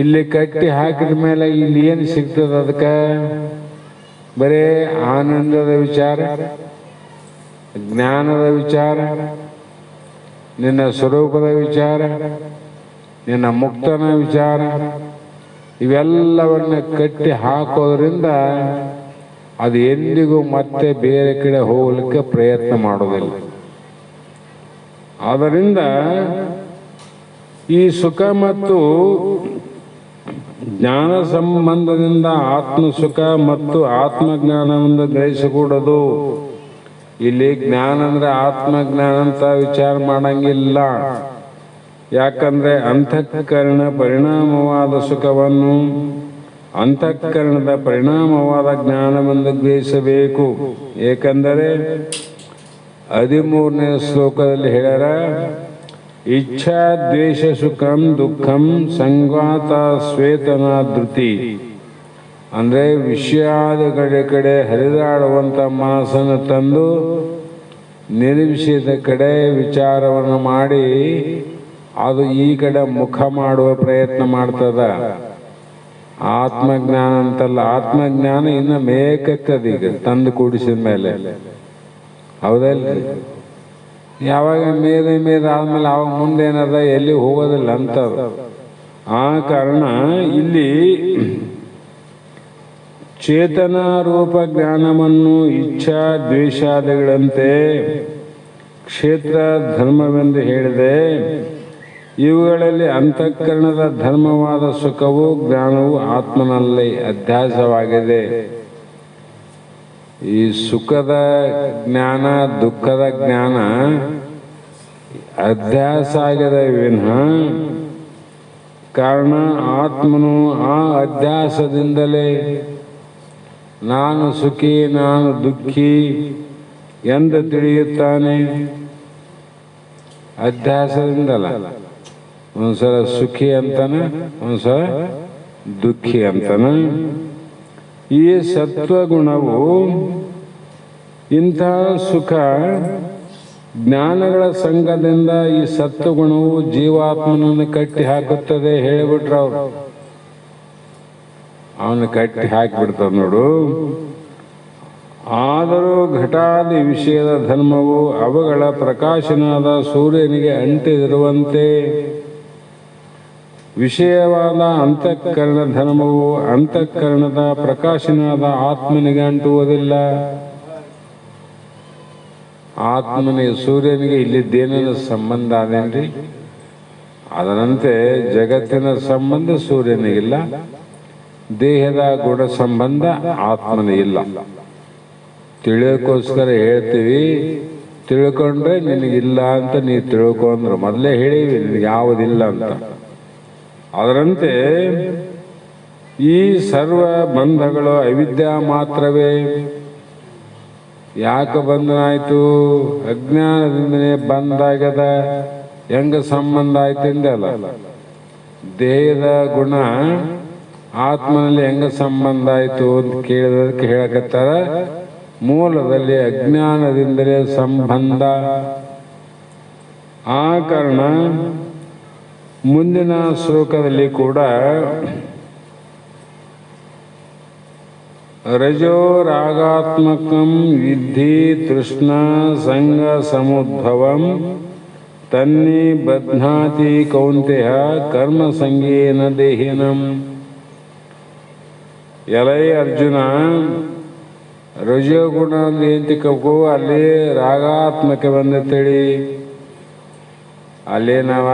ಇಲ್ಲಿ ಕಟ್ಟಿ ಹಾಕಿದ ಮೇಲೆ ಇಲ್ಲಿ ಏನು ಸಿಗ್ತದೆ? ಅದಕ್ಕೆ ಬರೇ ಆನಂದದ ವಿಚಾರ, ಜ್ಞಾನದ ವಿಚಾರ, ನಿನ್ನ ಸ್ವರೂಪದ ವಿಚಾರ, ನಿನ್ನ ಮುಕ್ತನ ವಿಚಾರ, ಇವೆಲ್ಲವನ್ನ ಕಟ್ಟಿ ಹಾಕೋದ್ರಿಂದ ಅದು ಎಂದಿಗೂ ಮತ್ತೆ ಬೇರೆ ಕಡೆ ಹೋಗಲಿಕ್ಕೆ ಪ್ರಯತ್ನ ಮಾಡೋದಿಲ್ಲ. ಆದ್ದರಿಂದ ಈ ಸುಖ ಮತ್ತು ಜ್ಞಾನ ಸಂಬಂಧದಿಂದ ಆತ್ಮ ಸುಖ ಮತ್ತು ಆತ್ಮಜ್ಞಾನವನ್ನು ಗ್ರಹಿಸಕೂಡದು. ಇಲ್ಲಿ ಜ್ಞಾನ ಅಂದ್ರೆ ಆತ್ಮಜ್ಞಾನ ಅಂತ ವಿಚಾರ ಮಾಡಂಗಿಲ್ಲ. ಯಾಕಂದ್ರೆ ಅಂತಃಕರಣ ಪರಿಣಾಮವಾದ ಸುಖವನ್ನು, ಅಂತಃಕರಣದ ಪರಿಣಾಮವಾದ ಜ್ಞಾನವನ್ನು ಗ್ರಹಿಸಬೇಕು. ಏಕೆಂದರೆ 13ನೇ ಶ್ಲೋಕದಲ್ಲಿ ಹೇಳ್ಯಾರ, ಇಚ್ಛಾ ದ್ವೇಷ ಸುಖಂ ದುಃಖಂ ಸಂಘಾತ ಶ್ವೇತನ ಧೃತಿ. ಅಂದರೆ ವಿಷಯಾದ ಕಡೆ ಹರಿದಾಡುವಂಥ ಮನಸ್ಸನ್ನು ತಂದು ನಿರ್ವಿಷಯದ ಕಡೆ ವಿಚಾರವನ್ನು ಮಾಡಿ ಅದು ಈ ಕಡೆ ಮುಖ ಮಾಡುವ ಪ್ರಯತ್ನ ಮಾಡ್ತದ. ಆತ್ಮಜ್ಞಾನ ಅಂತಲ್ಲ, ಆತ್ಮಜ್ಞಾನ ಇನ್ನು ಮೇಕತ್ತದ ಈಗ ತಂದು ಕೂಡಿಸಿದ ಮೇಲೆ. ಹೌದಲ್ರಿ? ಯಾವಾಗ ಮೇದ ಆದ್ಮೇಲೆ ಅವಾಗ ಮುಂದೇನದ ಎಲ್ಲಿ ಹೋಗೋದಿಲ್ಲ ಅಂತ. ಆ ಕಾರಣ ಇಲ್ಲಿ ಚೇತನ ರೂಪ ಜ್ಞಾನವನ್ನು ಇಚ್ಛಾ ದ್ವೇಷಾದಿಗಳಂತೆ ಕ್ಷೇತ್ರ ಧರ್ಮವೆಂದು ಹೇಳಿದೆ. ಇವುಗಳಲ್ಲಿ ಅಂತಃಕರಣದ ಧರ್ಮವಾದ ಸುಖವು ಜ್ಞಾನವು ಆತ್ಮನಲ್ಲಿ ಅಧ್ಯಾಸವಾಗಿದೆ. ಈ ಸುಖದ ಜ್ಞಾನ ದುಃಖದ ಜ್ಞಾನ ಅಧ್ಯಾಸ ಆಗಿದೆ ವಿನಃ ಕಾರಣ ಆತ್ಮನು ಆ ಅಧ್ಯಾಸದಿಂದಲೇ ನಾನು ಸುಖಿ ನಾನು ದುಃಖಿ ಎಂದು ತಿಳಿಯುತ್ತಾನೆ. ಅಧ್ಯಾಸದಿಂದಲ್ಲ, ಒಂದ್ಸಲ ಸುಖಿ ಅಂತಾನೆ, ಒಂದ್ಸಲ ದುಃಖಿ ಅಂತಾನೆ. ಈ ಸತ್ವಗುಣವು ಇಂತಹ ಸುಖ ಜ್ಞಾನಗಳ ಸಂಘದಿಂದ ಈ ಸತ್ವಗುಣವು ಜೀವಾತ್ಮನನ್ನು ಕಟ್ಟಿ ಹಾಕುತ್ತದೆ ಹೇಳಿಬಿಟ್ರು ಅವರು. ಅವನು ಕಟ್ಟಿ ಹಾಕಿಬಿಡ್ತಾವ ನೋಡು. ಆದರೂ ಘಟಾದಿ ವಿಷಯದ ಧರ್ಮವು ಅವುಗಳ ಪ್ರಕಾಶನಾದ ಸೂರ್ಯನಿಗೆ ಅಂಟಿದಿರುವಂತೆ ವಿಷಯವಾದ ಅಂತಃಕರಣ ಧರ್ಮವು ಅಂತಃಕರಣದ ಪ್ರಕಾಶನಾದ ಆತ್ಮನಿಗೆ ಅಂಟುವುದಿಲ್ಲ. ಆತ್ಮನಿಗೆ ಸೂರ್ಯನಿಗೆ ಇಲ್ಲಿದ್ದೇನೇನು ಸಂಬಂಧ ಅದೇನ್ರಿ? ಅದರಂತೆ ಜಗತ್ತಿನ ಸಂಬಂಧ ಸೂರ್ಯನಿಗಿಲ್ಲ, ದೇಹದ ಗುಣ ಸಂಬಂಧ ಆತ್ಮನಿಗಿಲ್ಲ. ತಿಳಿಯೋಕ್ಕೋಸ್ಕರ ಹೇಳ್ತೀವಿ, ತಿಳ್ಕೊಂಡ್ರೆ ನಿನಗಿಲ್ಲ ಅಂತ ನೀವು ತಿಳ್ಕೊಂಡ್ರೆ ಮೊದಲೇ ಹೇಳಿವಿ ನಿನಗೆ ಯಾವುದಿಲ್ಲ ಅಂತ. ಅದರಂತೆ ಈ ಸರ್ವ ಬಂಧಗಳು ಅವಿದ್ಯಾ ಮಾತ್ರವೇ. ಯಾಕೆ ಬಂಧನಾಯ್ತು? ಅಜ್ಞಾನದಿಂದನೇ ಬಂದಾಗದ. ಹೆಂಗ ಸಂಬಂಧ ಆಯ್ತು ಎಂದಲ್ಲ, ದೇಹದ ಗುಣ ಆತ್ಮನಲ್ಲಿ ಹೆಂಗ ಸಂಬಂಧ ಆಯ್ತು ಅಂತ ಕೇಳಿದಕ್ಕೆ ಹೇಳಕತ್ತಾರ, ಮೂಲದಲ್ಲಿ ಅಜ್ಞಾನದಿಂದಲೇ ಸಂಬಂಧ. ಆ ಕಾರಣ ಮುಂದಿನ ಶ್ಲೋಕದಲ್ಲಿ ಕೂಡ ರಜೋ ರಾಗಾತ್ಮಕಂ ವಿದ್ಧಿ ತೃಷ್ಣ ಸಂಗ ಸಮುದ್ಭವಂ ತನ್ನಿ ಬಧ್ನಾತಿ ಕೌಂತೆಯ ಕರ್ಮ ಸಂಗೇನ ದೇಹಿನಂ. ಎಲೈ ಅರ್ಜುನ, ರಜೋಗುಣ ಏನ್ ತಿಕ್ಕಬೇಕು? ಅಲ್ಲಿ ರಾಗಾತ್ಮಕ ಬಂದತೇಳಿ ಅಲ್ಲೇನವ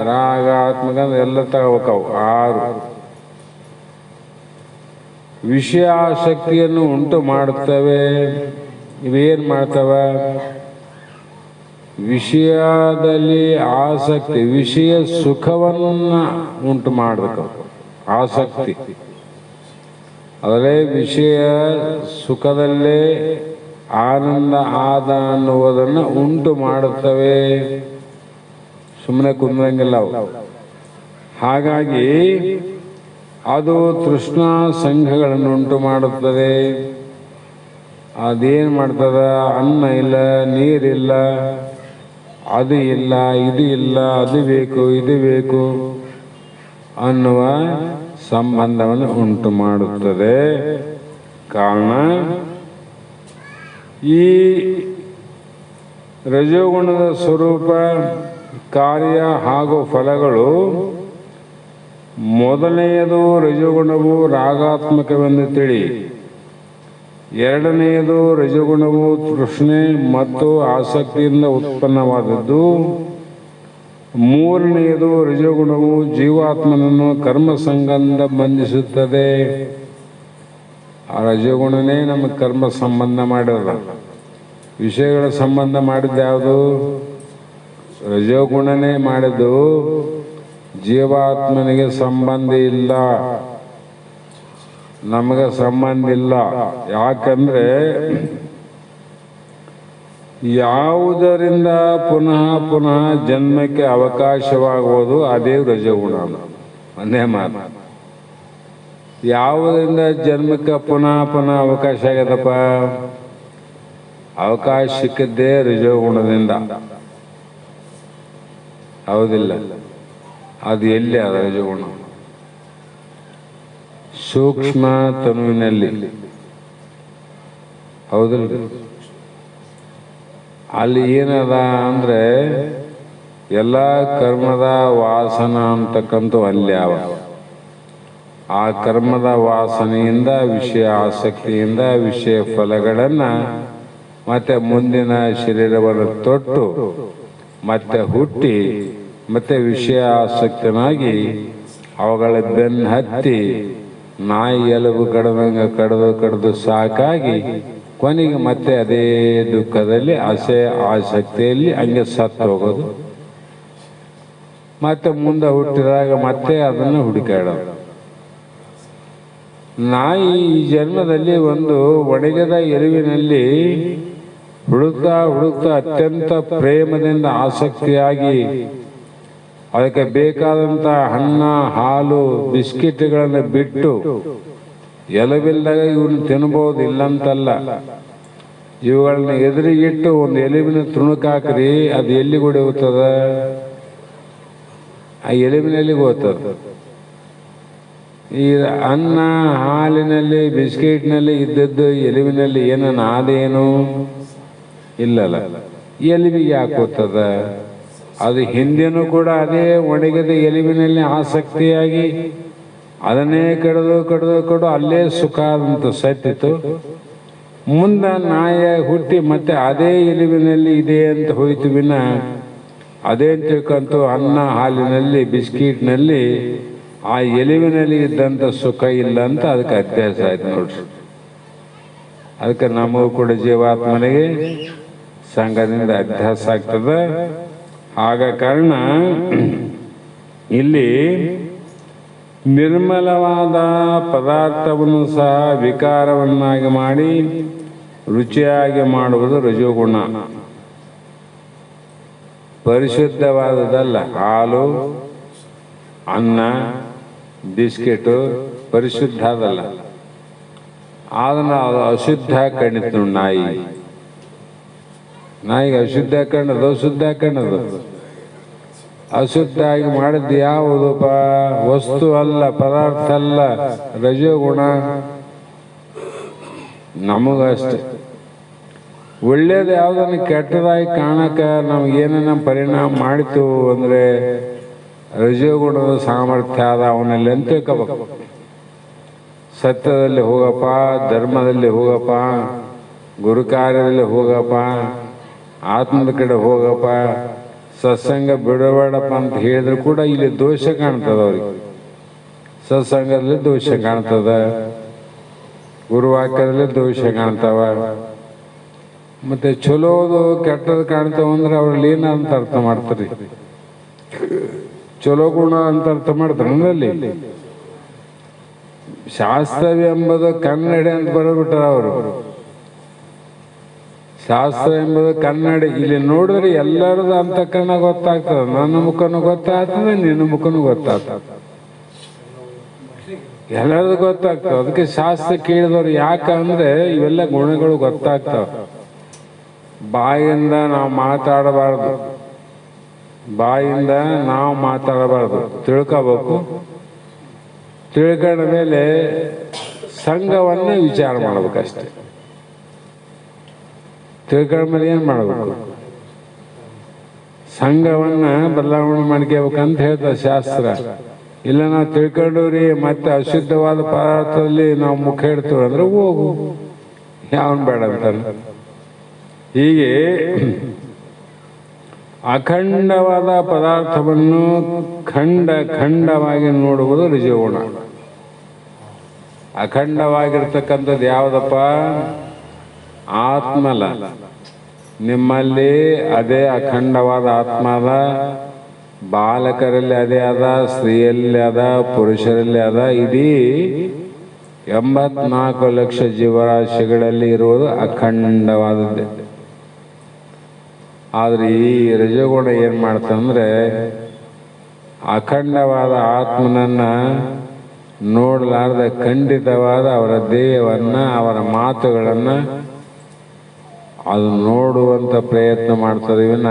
ರಾಗಾತ್ಮಕ ಎಲ್ಲ ತಗೋಬೇಕವು. 6 ವಿಷಯ ಆಸಕ್ತಿಯನ್ನು ಉಂಟು ಮಾಡುತ್ತವೆ. ಇವೇನ್ ಮಾಡ್ತವ? ವಿಷಯದಲ್ಲಿ ಆಸಕ್ತಿ, ವಿಷಯ ಸುಖವನ್ನ ಉಂಟು ಮಾಡಬೇಕು. ಆಸಕ್ತಿ ಅದರಲ್ಲೇ ವಿಷಯ ಸುಖದಲ್ಲೇ ಆನಂದ ಆದ ಅನ್ನುವುದನ್ನು ಉಂಟು ಮಾಡುತ್ತವೆ. ಸುಮ್ಮನೆ ಕುಂದ್ರಂಗಿಲ್ಲ ಅವು. ಹಾಗಾಗಿ ಅದು ತೃಷ್ಣಾ ಸಂಘಗಳನ್ನು ಉಂಟು ಮಾಡುತ್ತದೆ. ಅದೇನು ಮಾಡ್ತದ? ಅನ್ನ ಇಲ್ಲ, ನೀರಿಲ್ಲ, ಅದು ಇಲ್ಲ, ಇದು ಇಲ್ಲ, ಅದು ಬೇಕು, ಇದು ಬೇಕು ಅನ್ನುವ ಸಂಬಂಧವನ್ನು ಉಂಟು ಮಾಡುತ್ತದೆ. ಕಾರಣ ಈ ರಜೋಗುಣದ ಸ್ವರೂಪ, ಕಾರ್ಯ ಹಾಗೂ ಫಲಗಳು. ಮೊದಲನೆಯದು ರಜೋಗುಣವು ರಾಗಾತ್ಮಕವೆಂದು ತಿಳಿ. ಎರಡನೆಯದು ರಜೋಗುಣವು ತೃಷ್ಣೆ ಮತ್ತು ಆಸಕ್ತಿಯಿಂದ ಉತ್ಪನ್ನವಾದದ್ದು. ಮೂರನೆಯದು ರಜೋಗುಣವು ಜೀವಾತ್ಮನನ್ನು ಕರ್ಮ ಸಂಬಂಧ ಬಂಧಿಸುತ್ತದೆ. ಆ ರಜೋಗುಣನೇ ನಮಗೆ ಕರ್ಮ ಸಂಬಂಧ ಮಾಡಿದ. ವಿಷಯಗಳ ಸಂಬಂಧ ಮಾಡಿದ್ದು ಯಾವುದು? ರಜೋಗುಣನೇ ಮಾಡಿದ್ದು. ಜೀವಾತ್ಮನಿಗೆ ಸಂಬಂಧ ಇಲ್ಲ, ನಮಗೆ ಸಂಬಂಧ ಇಲ್ಲ. ಯಾಕಂದ್ರೆ ಯಾವುದರಿಂದ ಪುನಃ ಪುನಃ ಜನ್ಮಕ್ಕೆ ಅವಕಾಶವಾಗುವುದು ಅದೇ ರಜೋಗುಣ. ಒಂದೇ ಮಾತು. ಯಾವುದರಿಂದ ಜನ್ಮಕ್ಕೆ ಪುನಃ ಪುನಃ ಅವಕಾಶ ಆಗ್ಯದಪ್ಪ? ಅವಕಾಶ ಸಿಕ್ಕಿದ್ದೇ ರಜೋಗುಣದಿಂದ. ಹೌದಿಲ್ಲ? ಅದು ಎಲ್ಲಿ? ಅದ ರಜೋಗುಣ ಸೂಕ್ಷ್ಮ ತನುವಿನಲ್ಲಿ. ಹೌದಿಲ್ಲ? ಅಲ್ಲಿ ಏನದ ಅಂದ್ರೆ ಎಲ್ಲ ಕರ್ಮದ ವಾಸನ ಅಂತಕ್ಕಂಥ ಅಲ್ಲಿ ಅವ. ಆ ಕರ್ಮದ ವಾಸನೆಯಿಂದ, ವಿಷಯ ಆಸಕ್ತಿಯಿಂದ ವಿಷಯ ಫಲಗಳನ್ನ ಮತ್ತೆ ಮುಂದಿನ ಶರೀರವನ್ನು ತೊಟ್ಟು ಮತ್ತೆ ಹುಟ್ಟಿ ಮತ್ತೆ ವಿಷಯ ಆಸಕ್ತನಾಗಿ ಅವುಗಳ ಬೆನ್ನು ಹತ್ತಿ ನಾಯಿ ಎಲುಬು ಕಡ್ದಂಗೆ ಕಡ್ದು ಸಾಕಾಗಿ ಕೊನೆಗೆ ಮತ್ತೆ ಅದೇ ದುಃಖದಲ್ಲಿ ಆಸಕ್ತಿಯಲ್ಲಿ ಹಂಗೆ ಸತ್ತು ಹೋಗೋದು. ಮತ್ತೆ ಮುಂದೆ ಹುಟ್ಟಿದಾಗ ಮತ್ತೆ ಅದನ್ನು ಹುಡುಕಾಡೋದು. ನಾಯಿ ಈ ಜನ್ಮದಲ್ಲಿ ಒಂದು ಒಣಗಿದ ಎಲುವಿನಲ್ಲಿ ಹುಡುಕ್ತಾ ಹುಡುಕ್ತಾ ಅತ್ಯಂತ ಪ್ರೇಮದಿಂದ ಆಸಕ್ತಿಯಾಗಿ ಅದಕ್ಕೆ ಬೇಕಾದಂಥ ಹಣ್ಣ, ಹಾಲು, ಬಿಸ್ಕಿಟ್ಗಳನ್ನು ಬಿಟ್ಟು ಎಲುವಿಲ್ಲದಾಗ ಇವನ್ನ ತಿನ್ಬೋದು, ಇಲ್ಲಂತಲ್ಲ. ಇವುಗಳನ್ನ ಎದುರಿಗಿಟ್ಟು ಒಂದು ಎಲುವಿನ ತುಣುಕಾಕ್ರಿ, ಅದು ಎಲ್ಲಿಗೆ ಹೊಡೆಯುತ್ತದ? ಆ ಎಲುವಿನಲ್ಲಿ ಹೋಗ್ತದೆ. ಈ ಅನ್ನ, ಹಾಲಿನಲ್ಲಿ, ಬಿಸ್ಕಿಟ್ನಲ್ಲಿ ಇದ್ದದ್ದು ಎಲುವಿನಲ್ಲಿ ಏನನ್ನ ಆದೇನು ಇಲ್ಲಲ್ಲ. ಎಲುವಿಗೆ ಹಾಕೋತದ. ಅದು ಹಿಂದೆನೂ ಕೂಡ ಅದೇ ಒಣಗಿದ ಎಲುವಿನಲ್ಲಿ ಆಸಕ್ತಿಯಾಗಿ ಅದನ್ನೇ ಕಡಿದು ಅಲ್ಲೇ ಸುಖ ಅಂತ ಸತ್ತಿತ್ತು. ಮುಂದೆ ನಾಯ ಹುಟ್ಟಿ ಮತ್ತೆ ಅದೇ ಎಲುವಿನಲ್ಲಿ ಇದೆ ಅಂತ ಹೋಯ್ತು ವಿನ ಅದೇ ತಿಳ್ಕಂತು ಅನ್ನ, ಹಾಲಿನಲ್ಲಿ, ಬಿಸ್ಕಿಟ್ನಲ್ಲಿ ಆ ಎಲುವಿನಲ್ಲಿ ಇದ್ದಂಥ ಸುಖ ಇಲ್ಲ ಅಂತ ಅದಕ್ಕೆ ಅಭ್ಯಾಸ ಆಯ್ತು ನೋಡ್ರಿ. ಅದಕ್ಕೆ ನಮಗೂ ಕೂಡ ಜೀವಾತ್ಮನಿಗೆ ಸಂಘದಿಂದ ಅಭ್ಯಾಸ ಆಗ್ತದೆ. ಆಗ ಕಾರಣ ಇಲ್ಲಿ ನಿರ್ಮಲವಾದ ಪದಾರ್ಥವನ್ನು ಸಹ ವಿಕಾರವನ್ನಾಗಿ ಮಾಡಿ ರುಚಿಯಾಗಿ ಮಾಡುವುದು ರಜೋಗುಣ. ಪರಿಶುದ್ಧವಾದದಲ್ಲ. ಹಾಲು, ಅನ್ನ, ಬಿಸ್ಕೆಟು ಪರಿಶುದ್ಧ ಅದಲ್ಲ. ಅದನ್ನು ಅದು ಅಶುದ್ಧ ಕಂಡಿತು. ನಾಯಿಗೆ ಅಶುದ್ಧ ಕಂಡದು, ಶುದ್ಧ ಕಂಡದು. ಅಶುದ್ಧ ಆಗಿ ಮಾಡಿದ್ದು ಯಾವುದಪ್ಪ? ವಸ್ತು ಅಲ್ಲ, ಪದಾರ್ಥ ಅಲ್ಲ, ರಜೋಗುಣ. ನಮಗಷ್ಟೆ. ಒಳ್ಳೇದು ಯಾವುದನ್ನು ಕೆಟ್ಟದಾಗಿ ಕಾಣಕ ನಮಗೇನ ಪರಿಣಾಮ ಮಾಡಿತು ಅಂದರೆ ರಜೋಗುಣದ ಸಾಮರ್ಥ್ಯ ಆದ ಅವನಲ್ಲಿ ಅಂತ ತಿಳ್ಕೋಬೇಕು. ಸತ್ಯದಲ್ಲಿ ಹೋಗಪ್ಪ, ಧರ್ಮದಲ್ಲಿ ಹೋಗಪ್ಪ, ಗುರುಕಾರ್ಯದಲ್ಲಿ ಹೋಗಪ್ಪ, ಆತ್ಮದ ಕಡೆ ಹೋಗಪ್ಪ, ಸತ್ಸಂಗ ಬಿಡಬೇಡಪ್ಪ ಅಂತ ಹೇಳಿದ್ರು ಕೂಡ ಇಲ್ಲಿ ದೋಷ ಕಾಣ್ತದ. ಅವ್ರಿಗೆ ಸತ್ಸಂಗದಲ್ಲಿ ದೋಷ ಕಾಣ್ತದ, ಗುರುವಾಕ್ಯದಲ್ಲಿ ದೋಷ ಕಾಣ್ತಾವ. ಮತ್ತೆ ಚಲೋದು ಕೆಟ್ಟದ್ದು ಕಾಣ್ತಾವ ಅಂದ್ರೆ ಅವ್ರಲ್ಲಿ ಏನಂತ ಅರ್ಥ ಮಾಡ್ತಾರೆ? ಚಲೋ ಗುಣ ಅಂತ ಅರ್ಥ ಮಾಡ್ತಾರೆ. ಅಲ್ಲಿ ಶಾಸ್ತ್ರವ್ಯ ಎಂಬುದು ಕನ್ನಡಿ ಅಂತ ಬರೆದ್ಬಿಟ್ಟಾರ ಅವರು. ಶಾಸ್ತ್ರ ಎಂಬುದು ಕನ್ನಡಿ. ಇಲ್ಲಿ ನೋಡಿದ್ರೆ ಎಲ್ಲರದು ಅಂತಃಕರಣ ಗೊತ್ತಾಗ್ತದೆ. ನನ್ನ ಮುಖನೂ ಗೊತ್ತಾಗ್ತದೆ, ನಿನ್ನ ಮುಖನೂ ಗೊತ್ತಾಗ್ತದೆ, ಎಲ್ಲರದು ಗೊತ್ತಾಗ್ತದೆ. ಅದಕ್ಕೆ ಶಾಸ್ತ್ರ ಕೇಳಿದವ್ರು ಯಾಕಂದ್ರೆ ಇವೆಲ್ಲ ಗುಣಗಳು ಗೊತ್ತಾಗ್ತಾವ. ಬಾಯಿಂದ ನಾವು ಮಾತಾಡಬಾರ್ದು, ಬಾಯಿಂದ ನಾವು ಮಾತಾಡಬಾರ್ದು, ತಿಳ್ಕೋಬೇಕು. ತಿಳ್ಕೊಂಡ ಮೇಲೆ ಸಂಘವನ್ನು ವಿಚಾರ ಮಾಡ್ಬೇಕಷ್ಟೆ. ತಿಳ್ಕೊಂಡ ಮೇಲೆ ಏನು ಮಾಡಬೇಕು? ಸಂಘವನ್ನ ಬದಲಾವಣೆ ಮಾಡ್ಕೋಬೇಕಂತ ಹೇಳ್ತಾರೆ ಶಾಸ್ತ್ರ. ಇಲ್ಲ ನಾವು ತಿಳ್ಕೊಂಡವ್ರಿ ಮತ್ತೆ ಅಶುದ್ಧವಾದ ಪದಾರ್ಥದಲ್ಲಿ ನಾವು ಮುಖ ಇಡ್ತೀವಿ ಅಂದ್ರೆ ಹೋಗು, ಯಾವನ್ ಬೇಡ ಅಂತಾನೆ. ಹೀಗೆ ಅಖಂಡವಾದ ಪದಾರ್ಥವನ್ನು ಖಂಡವಾಗಿ ನೋಡುವುದು ರಜೋಗುಣ. ಅಖಂಡವಾಗಿರ್ತಕ್ಕಂಥದ್ದು ಯಾವುದಪ್ಪ? ಆತ್ಮಲ. ನಿಮ್ಮಲ್ಲಿ ಅದೇ ಅಖಂಡವಾದ ಆತ್ಮ ಅದ. ಬಾಲಕರಲ್ಲಿ ಅದೇ ಅದ, ಸ್ತ್ರೀಯಲ್ಲಿ ಅದ, ಪುರುಷರಲ್ಲಿ ಅದ. ಇಡೀ 84 ಲಕ್ಷ ಜೀವರಾಶಿಗಳಲ್ಲಿ ಇರುವುದು ಅಖಂಡವಾದದ್ದೇ. ಆದ್ರೆ ಈ ರಜೋಗುಣ ಏನ್ ಮಾಡ್ತಂದ್ರೆ ಅಖಂಡವಾದ ಆತ್ಮನನ್ನ ನೋಡಲಾರ್ದ ಖಂಡಿತವಾದ ಅವರ ದೇಹವನ್ನ, ಅವರ ಮಾತುಗಳನ್ನ ಅದು ನೋಡುವಂತ ಪ್ರಯತ್ನ ಮಾಡ್ತದೆ ವಿನ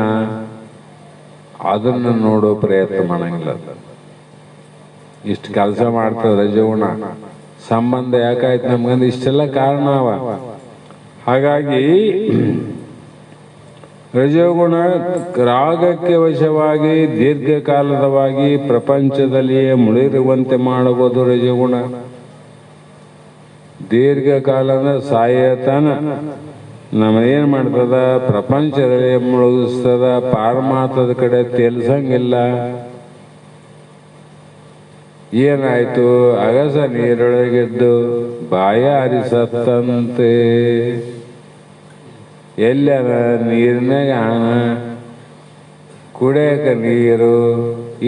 ಅದನ್ನು ನೋಡುವ ಪ್ರಯತ್ನ ಮಾಡಂಗಿಲ್ಲ. ಇಷ್ಟು ಕೆಲಸ ಮಾಡ್ತದೆ ರಜೋಗುಣ. ಸಂಬಂಧ ಯಾಕಾಯ್ತು ನಮ್ಗಂದ್ರೆ ಇಷ್ಟೆಲ್ಲ ಕಾರಣ ಅವ. ಹಾಗಾಗಿ ರಜೋಗುಣ ರಾಗಕ್ಕೆ ವಶವಾಗಿ ದೀರ್ಘಕಾಲದವಾಗಿ ಪ್ರಪಂಚದಲ್ಲಿಯೇ ಮುಳಿರುವಂತೆ ಮಾಡುವುದು ರಜೋಗುಣ. ದೀರ್ಘಕಾಲದ ಸಾಯತನ ನಮ್ಮನೇನು ಮಾಡ್ತದ? ಪ್ರಪಂಚದಲ್ಲಿ ಮುಳುಗಿಸ್ತದ. ಪಾರಮಾರ್ಥದ ಕಡೆ ತೇಲ್ಸಂಗಿಲ್ಲ. ಏನಾಯ್ತು? ಅಗಸ ನೀರೊಳಗಿದ್ದು ಬಾಯ ಹರಿಸತ್ತಂತೆ. ಎಲ್ಲರ ನೀರಿನಾಗ ಕುಡಿಯಕ ನೀರು,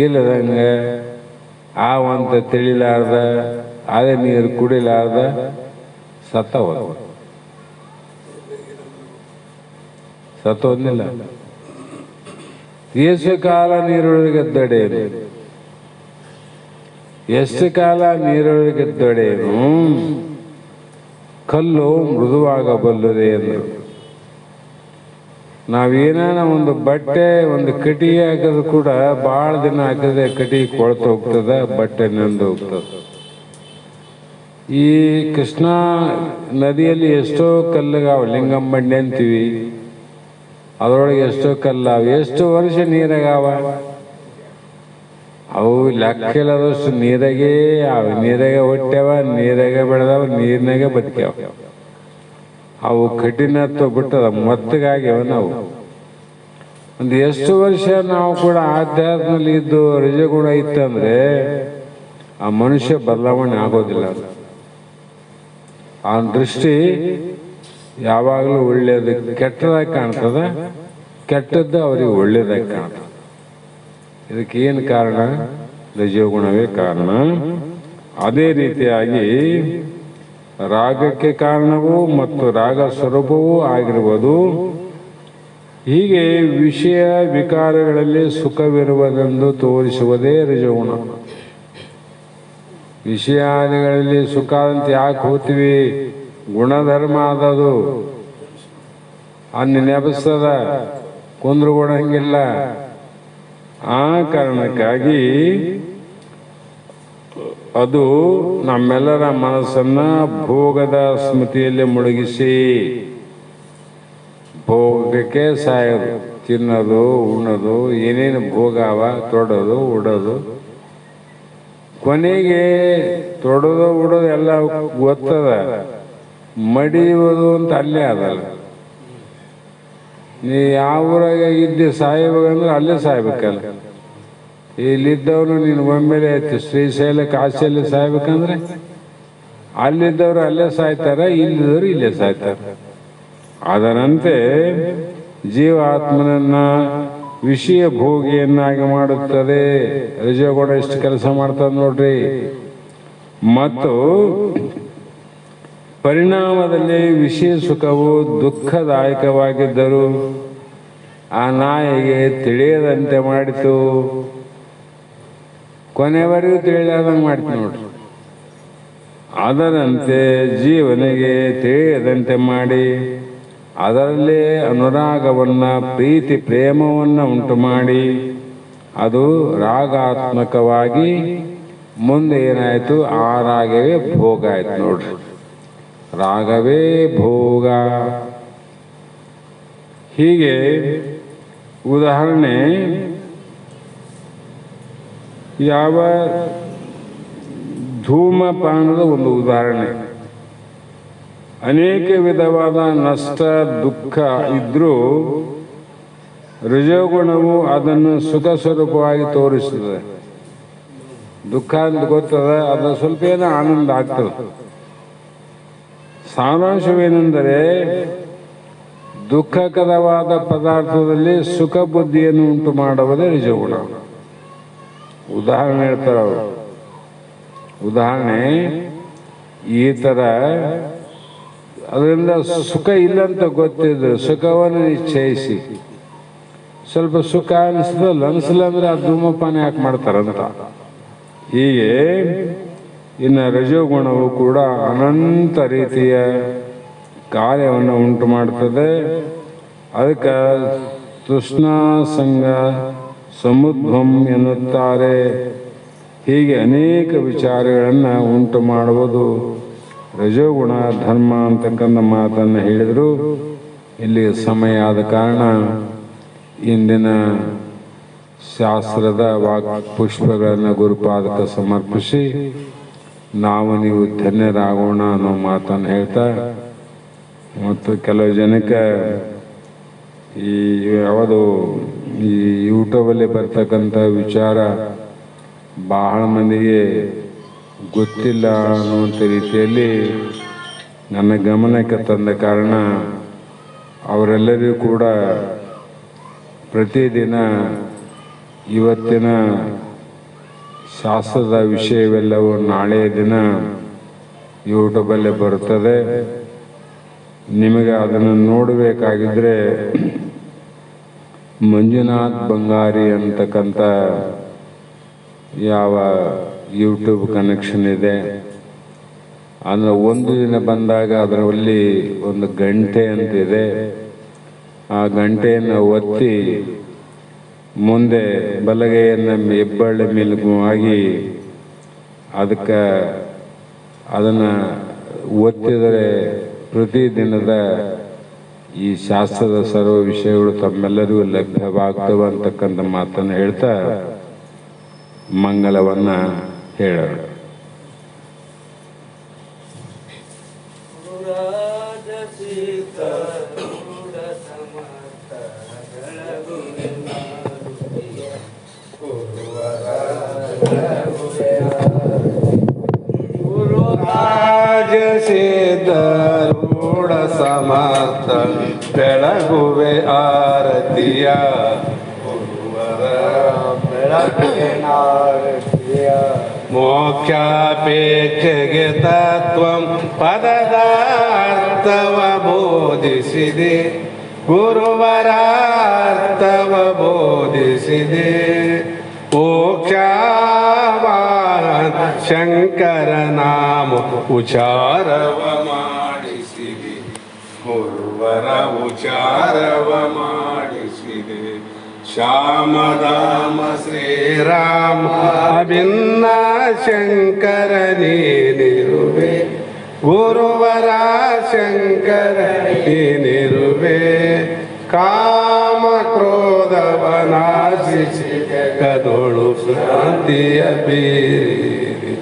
ಇಲ್ಲದಂಗೆ ಆವಂತ ತಿಳಿಲಾರ್ದ ಅದೇ ನೀರು ಕುಡಿಲಾರ್ದ ಸತ್ತೋದ್ನಿಲ್ಲ. ಎಷ್ಟು ಕಾಲ ನೀರೊಳಗೆದ್ದಡೇನು, ಎಷ್ಟು ಕಾಲ ನೀರೊಳಗೆದ್ದಡೇನು, ಕಲ್ಲು ಮೃದುವಾಗಬಲ್ಲದೆ ಎಂದರು. ನಾವೇನಾನ ಒಂದು ಬಟ್ಟೆ ಒಂದು ಕಟಿಗೆ ಹಾಕಿದ್ರು ಕೂಡ ಭಾಳ ದಿನ ಹಾಕಿದ್ರೆ ಕಟಿಗೆ ಕೊಳ್ತು ಹೋಗ್ತದ, ಬಟ್ಟೆ ನೆಂದು ಹೋಗ್ತದ. ಈ ಕೃಷ್ಣಾ ನದಿಯಲ್ಲಿ ಎಷ್ಟೋ ಕಲ್ಲುಗಾವ, ಲಿಂಗಂಬಂಡೆ ಅಂತೀವಿ, ಅದರೊಳಗೆ ಎಷ್ಟೋ ಕಲ್ಲಾವ, ಎಷ್ಟು ವರ್ಷ ನೀರಾಗಾವ, ಅವು ಲೆಕ್ಕಿಲ್ಲದಷ್ಟು ನೀರಾಗೇ ಅವ, ನೀರಾಗೆ ಹುಟ್ಟ್ಯಾವ, ನೀರಾಗೆ ಬೆಳೆದವ, ನೀರಿನಾಗೆ ಬದುಕ್ಯಾವ. ಅವು ಕಠಿಣತ್ವ ಬಿಟ್ಟದ ಮತ್ತಗಾಗ್ಯಾವ. ನಾವು ಒಂದು ಎಷ್ಟು ವರ್ಷ ನಾವು ಕೂಡ ಆಧ್ಯಾತ್ಮದಲ್ಲಿ ಇದ್ದು ರಜಗುಣ ಇತ್ತಂದ್ರೆ ಆ ಮನುಷ್ಯ ಬದಲಾವಣೆ ಆಗೋದಿಲ್ಲ. ಆ ದೃಷ್ಟಿ ಯಾವಾಗಲೂ ಒಳ್ಳೆಯದು, ಕೆಟ್ಟದಾಗಿ ಕಾಣ್ತದ, ಕೆಟ್ಟದ್ದು ಅವರಿಗೆ ಒಳ್ಳೆಯದಾಗಿ ಕಾಣ್ತದೆ. ಇದಕ್ಕೇನು ಕಾರಣ? ರಜೋಗುಣವೇ ಕಾರಣ. ಅದೇ ರೀತಿಯಾಗಿ ರಾಗಕ್ಕೆ ಕಾರಣವೂ ಮತ್ತು ರಾಗ ಸ್ವರೂಪವೂ ಆಗಿರುವುದು. ಹೀಗೆ ವಿಷಯ ವಿಕಾರಗಳಲ್ಲಿ ಸುಖವಿರುವುದೆಂದು ತೋರಿಸುವುದೇ ರಜೋಗುಣ. ವಿಷಯಾದಿಗಳಲ್ಲಿ ಸುಖ ಅಂತ ಯಾಕೆ ಹೋಗ್ತೀವಿ? ಗುಣಧರ್ಮ ಆದದು, ಅನ್ನ ನೆಬಸ್ತದ, ಕುಂದ್ರಗೊಡಂಗಿಲ್ಲ. ಆ ಕಾರಣಕ್ಕಾಗಿ ಅದು ನಮ್ಮೆಲ್ಲರ ಮನಸ್ಸನ್ನ ಭೋಗದ ಸ್ಮೃತಿಯಲ್ಲಿ ಮುಳುಗಿಸಿ, ಭೋಗಕ್ಕೆ ಸಾಯೋದು, ತಿನ್ನೋದು, ಉಣ್ಣೋದು, ಏನೇನು ಭೋಗವ, ತೊಡೋದು, ಉಡೋದು, ಕೊನೆಗೆ ತೊಡೋದು ಉಡೋದು ಎಲ್ಲ ಗೊತ್ತದ, ಮಡಿಯೋದು ಅಂತ ಅಲ್ಲೇ ಅದಲ್ಲ. ನೀ ಯಾವ ಊರಾಗ ಇದ್ದೆ ಸಾಯ್ಬೇಕಂದ್ರೆ ಅಲ್ಲೇ ಸಾಯ್ಬೇಕಲ್ಲ. ಇಲ್ಲಿದ್ದವರು ನೀನು ಒಮ್ಮೆಲೆ ಶ್ರೀಶೈಲ ಕಾಶಿಯಲ್ಲಿ ಸಾಯ್ಬೇಕಂದ್ರೆ ಅಲ್ಲಿದ್ದವರು ಅಲ್ಲೇ ಸಾಯ್ತಾರ, ಇಲ್ಲಿದ್ದವರು ಇಲ್ಲೇ ಸಾಯ್ತಾರ. ಅದರಂತೆ ಜೀವಾತ್ಮನನ್ನ ವಿಷಯ ಭೋಗಿಯನ್ನಾಗಿ ಮಾಡುತ್ತದೆ ರಜೋಗುಣ. ಎಷ್ಟು ಕೆಲಸ ಮಾಡ್ತದೆ ನೋಡ್ರಿ. ಮತ್ತು ಪರಿಣಾಮದಲ್ಲಿ ವಿಷಯ ಸುಖವು ದುಃಖದಾಯಕವಾಗಿದ್ದರೂ ಆ ನಾಯಿಗೆ ತಿಳಿಯದಂತೆ ಮಾಡಿತು, ಕೊನೆವರೆಗೂ ತಿಳಿಯದಂಗೆ ಮಾಡ್ತು ನೋಡ್ರಿ. ಅದರಂತೆ ಜೀವನಿಗೆ ತಿಳಿಯದಂತೆ ಮಾಡಿ ಅದರಲ್ಲೇ ಅನುರಾಗವನ್ನ, ಪ್ರೀತಿ ಪ್ರೇಮವನ್ನ ಉಂಟು ಮಾಡಿ ಅದು ರಾಗಾತ್ಮಕವಾಗಿ ಮುಂದೆ ಏನಾಯ್ತು? ಆ ರಾಗವೇ ಭೋಗ ಆಯ್ತು ನೋಡ್ರಿ. ರಾಗವೇ ಭೋಗ. ಹೀಗೆ ಉದಾಹರಣೆ, ಯಾವ ಧೂಮಪಾನದ ಒಂದು ಉದಾಹರಣೆ. ಅನೇಕ ವಿಧವಾದ ನಷ್ಟ ದುಃಖ ಇದ್ರೂ ರಜೋಗುಣವು ಅದನ್ನು ಸುಖ ಸ್ವರೂಪವಾಗಿ ತೋರಿಸುತ್ತದೆ. ದುಃಖ ಅಂತ ಗೊತ್ತದ, ಅದು ಸ್ವಲ್ಪ ಏನೋ ಆನಂದ ಆಗ್ತದೆ. ಸಾರಾಂಶವೇನೆಂದರೆ ದುಃಖಕರವಾದ ಪದಾರ್ಥದಲ್ಲಿ ಸುಖ ಬುದ್ಧಿಯನ್ನು ಉಂಟು ಮಾಡುವುದೇ ರಜೋಗುಣ. ಉದಾಹರಣೆ ಹೇಳ್ತಾರೆ ಅವರು. ಉದಾಹರಣೆ ಈ ಥರ, ಅದರಿಂದ ಸುಖ ಇಲ್ಲಂತ ಗೊತ್ತಿದ್ದು ಸುಖವನ್ನು ನಿಶ್ಚಯಿಸಿ ಸ್ವಲ್ಪ ಸುಖ ಅನಿಸ್ತದಲ್ಲ, ಅನಿಸಲ್ಲ ಅಂದ್ರೆ ಆ ಧೂಮಪಾನ ಯಾಕೆ ಮಾಡ್ತಾರಂತ. ಹೀಗೆ ಇನ್ನು ರಜೋಗುಣವು ಕೂಡ ಅನಂತ ರೀತಿಯ ಕಾರ್ಯವನ್ನು ಉಂಟು ಮಾಡ್ತದೆ. ಅದಕ್ಕೆ ತೃಷ್ಣಾ ಸಂಗ ಸಮುದ್ಭಂ ಎನ್ನುತ್ತಾರೆ. ಹೀಗೆ ಅನೇಕ ವಿಚಾರಗಳನ್ನು ಉಂಟು ಮಾಡುವುದು ರಜೋಗುಣ ಧರ್ಮ ಅಂತಕ್ಕಂಥ ಮಾತನ್ನು ಹೇಳಿದರು. ಇಲ್ಲಿ ಸಮಯ ಆದ ಕಾರಣ ಇಂದಿನ ಶಾಸ್ತ್ರದ ಪುಷ್ಪಗಳನ್ನು ಗುರುಪಾದಕ್ಕೆ ಸಮರ್ಪಿಸಿ ನಾವು ನೀವು ಧನ್ಯರಾಗೋಣ ಅನ್ನೋ ಮಾತನ್ನು ಹೇಳ್ತಾ, ಮತ್ತು ಕೆಲವು ಜನಕ್ಕೆ ಈ ಯಾವುದು ಈ ಯೂಟ್ಯೂಬಲ್ಲಿ ಬರ್ತಕ್ಕಂಥ ವಿಚಾರ ಬಹಳ ಮಂದಿಗೆ ಗೊತ್ತಿಲ್ಲ ಅನ್ನುವಂಥ ರೀತಿಯಲ್ಲಿ ನನ್ನ ಗಮನಕ್ಕೆ ತಂದ ಕಾರಣ ಅವರೆಲ್ಲರಿಗೂ ಕೂಡ ಪ್ರತಿದಿನ ಇವತ್ತಿನ ಶಾಸ್ತ್ರದ ವಿಷಯವೆಲ್ಲವೂ ನಾಳೆಯ ದಿನ ಯೂಟ್ಯೂಬಲ್ಲಿ ಬರುತ್ತದೆ. ನಿಮಗೆ ಅದನ್ನು ನೋಡಬೇಕಾಗಿದ್ದರೆ ಮಂಜುನಾಥ್ ಬಂಗಾರಿ ಅಂತಕ್ಕಂಥ ಯಾವ ಯೂಟ್ಯೂಬ್ ಕನೆಕ್ಷನ್ ಇದೆ, ಅಂದರೆ ಒಂದು ದಿನ ಬಂದಾಗ ಅದರಲ್ಲಿ ಒಂದು ಗಂಟೆ ಅಂತಿದೆ. ಆ ಗಂಟೆಯನ್ನು ಒತ್ತಿ ಮುಂದೆ ಬಲಗೈಯನ್ನು ಹೆಬ್ಬಳ್ಳಿ ಮೇಲುವಾಗಿ ಅದನ್ನು ಒತ್ತಿದರೆ ಪ್ರತಿದಿನದ ಈ ಶಾಸ್ತ್ರದ ಸರ್ವ ವಿಷಯಗಳು ತಮ್ಮೆಲ್ಲರಿಗೂ ಲಭ್ಯವಾಗ್ತವೆ ಅಂತಕ್ಕಂಥ ಮಾತನ್ನು ಹೇಳ್ತಾ ಮಂಗಲವನ್ನು ಹೇಳೋಣ. ಸಿದ್ಧಾರೂಢ ಸಮರ್ಥ ಬೆಳಗುವೆ ಆರತಿಯ ಗುರುವರ ಬೆಳಗುವೆ ಆರತಿಯ ಮೋಕ್ಷಾಪೇಕ್ಷೆಗೆ ತತ್ವಂ ಪದದ ಅರ್ಥವ ಬೋಧಿಸಿದೆ ಗುರುವರ ಅರ್ಥವ ಬೋಧಿಸಿದೆ. ಮೋಕ್ಷವಾನ್ ಶಂಕರ ನಾಮ ಉಚಾರವ ಮಾಡಿಸಿದೆ ಗುರುವರ ಉಚಾರವ ಮಾಡಿಸಿದೆ. ಶ್ಯಾಮಧಾಮ ಶ್ರೀರಾಮ ಅಭಿನ್ನ ಶಂಕರ ನೀನಿರುವೆ ಗುರುವರ ಶಂಕರ ನೀನಿರುವೆ. ಕಾಮ ಕ್ರೋಧವ ನಾಶಿಸಿ ಕದೋಳು ಶಾಂತಿಯ ಬೀರಿ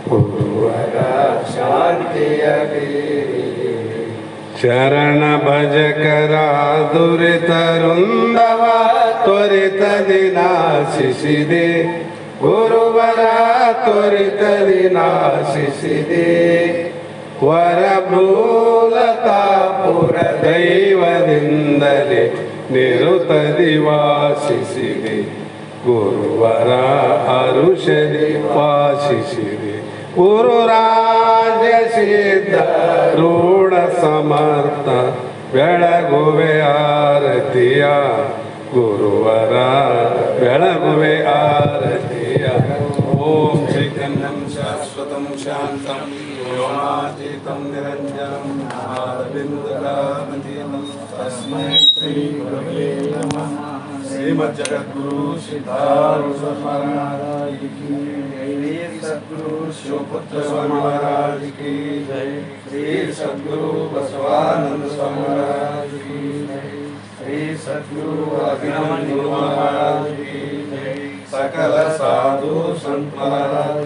ಗುರುವರ ಶಾಂತಿಯ ಬೀರಿ. ಶರಣ ಭಜಕರ ದುರಿತ ವೃಂದವ ತ್ವರಿತದಿ ನಾಶಿಸಿದೆ ಗುರುವರ ತ್ವರಿತದಿ ನಾಶಿಸಿದೆ. ವರಭೂಲತಾಪುರ ದೈವದಿಂದಲೇ ನಿರುತದಿ ವಾಸಿಸಿದೆ ಗುರುವರ ಅರುಷದಿ ವಾಸಿಸಿದೆ. ಗುರುರಾಜ ಸಿದ್ಧ ರೂಢ ಸಮರ್ಥ ಬೆಳಗುವೆ ಆರತಿಯ ಗುರುವರ ಬೆಳಗುವೆ ಆರತಿಯ. ಓಂ ಚೈತನ್ಯಂ ಶಾಶ್ವತಂ ಶಾಂತಂ ವ್ಯೋಮಾತೀತಂ ನಿರಂಜನಂ ಆರವಿಂದಕಾಮತೀತಂ ತಸ್ಮೈ ಶ್ರೀ ಗುರವೇ ನಮಃ. ಶ್ರೀಮಜ್ಜಗದ್ಗುರು ಸಿದ್ಧಾರೂಢ ಮಹಾರಾಜ್ ಕಿ ಜೈ. सद्गुरु शिवपुत्र स्वामी महाराज की जय. श्री सद्गुरु बसवानंद स्वामी महाराज की जय. श्री सद्गुरु अभिनव महाराज की जय. सकल साधु संत महाराज